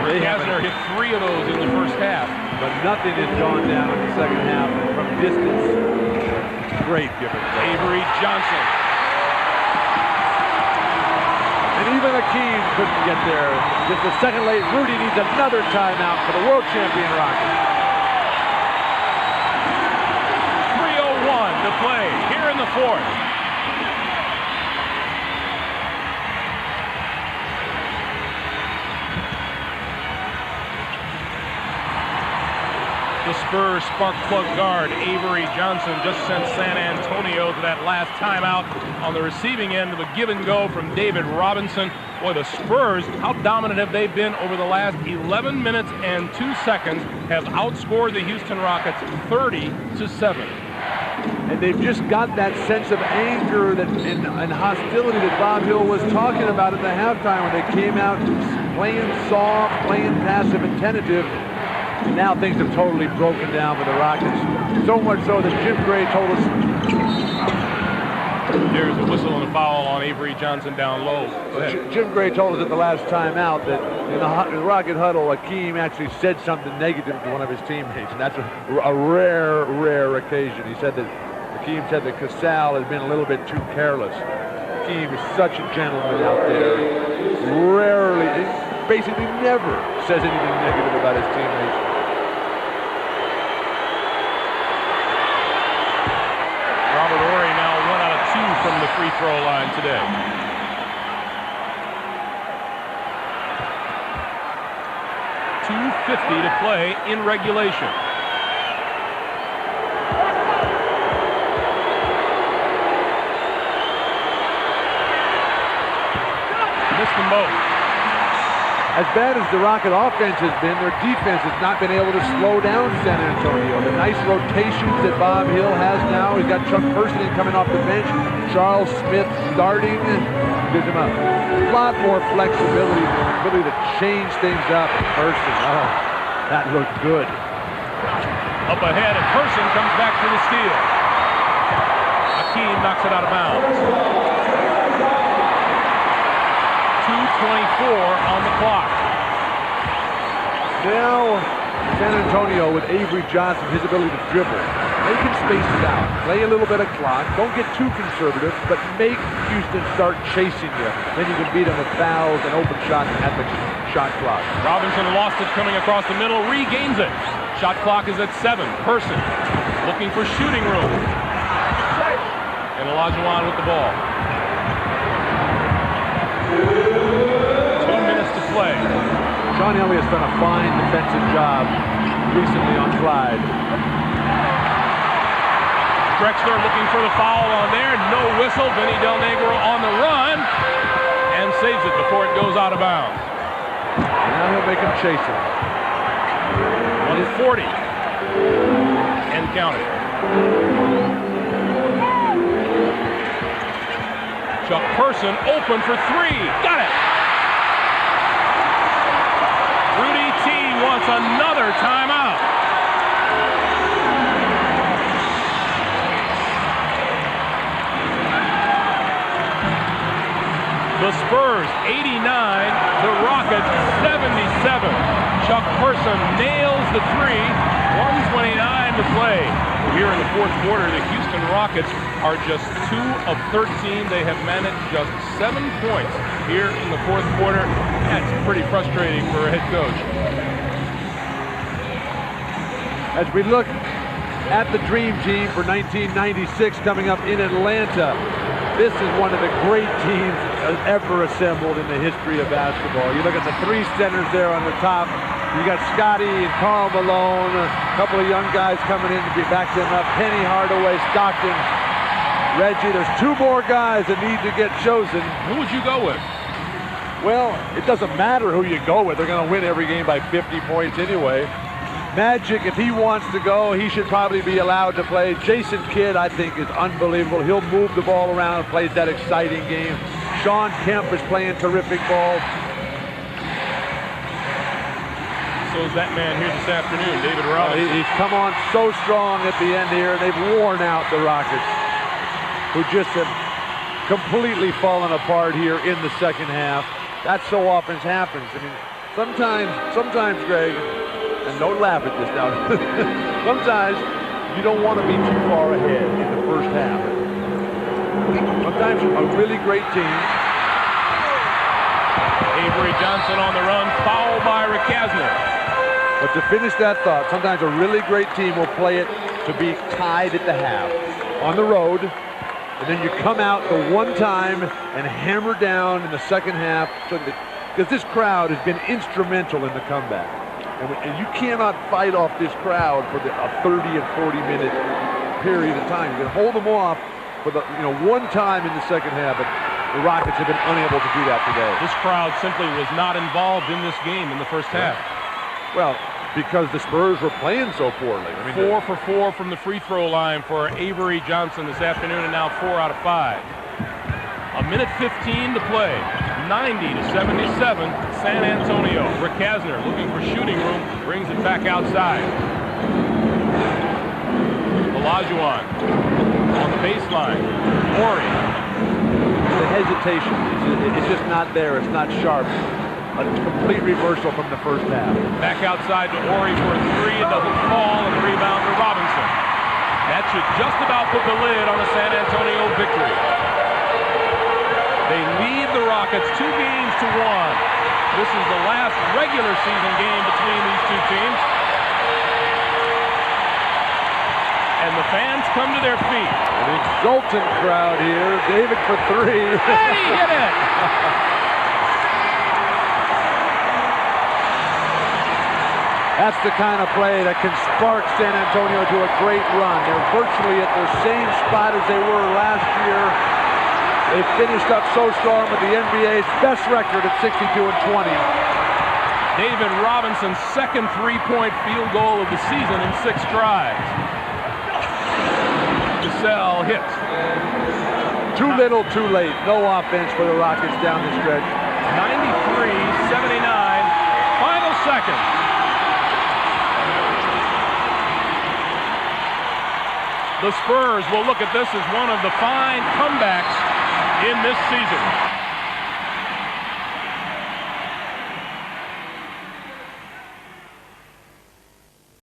Rakasner hit 3 of those in the first half. But nothing has gone down in the second half from distance. Great give it. Avery Johnson. And even Hakeem couldn't get there. Just a second late. Rudy needs another timeout for the world champion Rockets. 3:01 to play here in the 4th. The Spurs spark plug guard Avery Johnson just sent San Antonio to that last timeout on the receiving end of a give and go from David Robinson. Boy, the Spurs, how dominant have they been over the last 11 minutes and 2 seconds, have outscored the Houston Rockets 30-7. And they've just got that sense of anger and hostility that Bob Hill was talking about at the halftime when they came out playing soft, playing passive and tentative. And now things have totally broken down for the Rockets. So much so that Jim Gray told us. There's a whistle and a foul on Avery Johnson down low. Jim Gray told us at the last time out that in the Rocket huddle, Akeem actually said something negative to one of his teammates, and that's a rare occasion. He said that Akeem said that Casal has been a little bit too careless. Akeem is such a gentleman out there. Rarely, basically never says anything negative about his teammates. Robert Horry now 1 out of 2 from the free throw line today. .250 to play in regulation. Missed them both. As bad as the Rocket offense has been, their defense has not been able to slow down San Antonio. The nice rotations that Bob Hill has now. He's got Chuck Person coming off the bench. Charles Smith starting. Gives him a lot more flexibility, ability to change things up. Person, oh, that looked good. Up ahead, and Person comes back to the steal. Akeem knocks it out of bounds. 2:24 on the clock. Now, San Antonio with Avery Johnson, his ability to dribble. They can space it out. Play a little bit of clock. Don't get too conservative, but make Houston start chasing you. Then you can beat them with fouls and open shots at the shot clock. Robinson lost it coming across the middle, regains it. Shot clock is at 7. Person looking for shooting room. And Olajuwon with the ball. 2 minutes to play. Sean Elliott's done a fine defensive job recently on Clyde. Drexler looking for the foul on there. No whistle. Vinny Del Negro on the run and saves it before it goes out of bounds. Now he'll make him chase it. 140 and counting. Chuck Person open for 3. Got it. Rudy T wants another timeout. The Spurs 89, the Rockets 77. Chuck Person nails the 3. 1:29 to play. Here in the fourth quarter, the Houston Rockets are just 2 of 13. They have managed just 7 points here in the fourth quarter. That's pretty frustrating for a head coach. As we look at the Dream Team for 1996 coming up in Atlanta, this is one of the great teams ever assembled in the history of basketball. You look at the 3 centers there on the top. You got Scotty and Karl Malone, a couple of young guys coming in to back them up. Penny Hardaway, Stockton, Reggie. There's 2 more guys that need to get chosen. Who would you go with? Well, it doesn't matter who you go with. They're going to win every game by 50 points anyway. Magic, if he wants to go, he should probably be allowed to play. Jason Kidd, I think, is unbelievable. He'll move the ball around and plays that exciting game. Sean Kemp is playing terrific ball. So is that man here this afternoon, David Robinson. He's come on so strong at the end here, and they've worn out the Rockets, who just have completely fallen apart here in the second half. That so often happens. I mean, sometimes, Greg, and don't laugh at this now, sometimes you don't want to be too far ahead in the first half. Sometimes a really great team. Avery Johnson on the run, foul by Rakasner. But to finish that thought, sometimes a really great team will play it to be tied at the half on the road, and then you come out the one time and hammer down in the second half, because this crowd has been instrumental in the comeback. And you cannot fight off this crowd for a 30 and 40-minute period of time. You can hold them off for the one time in the second half, but the Rockets have been unable to do that today. This crowd simply was not involved in this game in the first half. Well, because the Spurs were playing so poorly. I mean, 4 for 4 from the free throw line for Avery Johnson this afternoon, and now 4 out of 5. A minute 15 to play. 90-77, San Antonio. Rick Kasner looking for shooting room, brings it back outside. Olajuwon on the baseline. Ori. the hesitation. It's just not there. It's not sharp. A complete reversal from the first half. Back outside to Ori for a three. It doesn't fall, and the rebound to Robinson. That should just about put the lid on a San Antonio victory. They lead the Rockets 2 games to 1. This is the last regular season game between these two teams. And the fans come to their feet. An exultant crowd here. David for three. Hey, he hit it! That's the kind of play that can spark San Antonio to a great run. They're virtually at the same spot as they were last year. They finished up so strong with the NBA's best record at 62-20. David Robinson's second three-point field goal of the season in 6 tries. Cassell hits. Too little, too late. No offense for the Rockets down the stretch. 93-79. Final seconds. The Spurs will look at this as one of the fine comebacks in this season.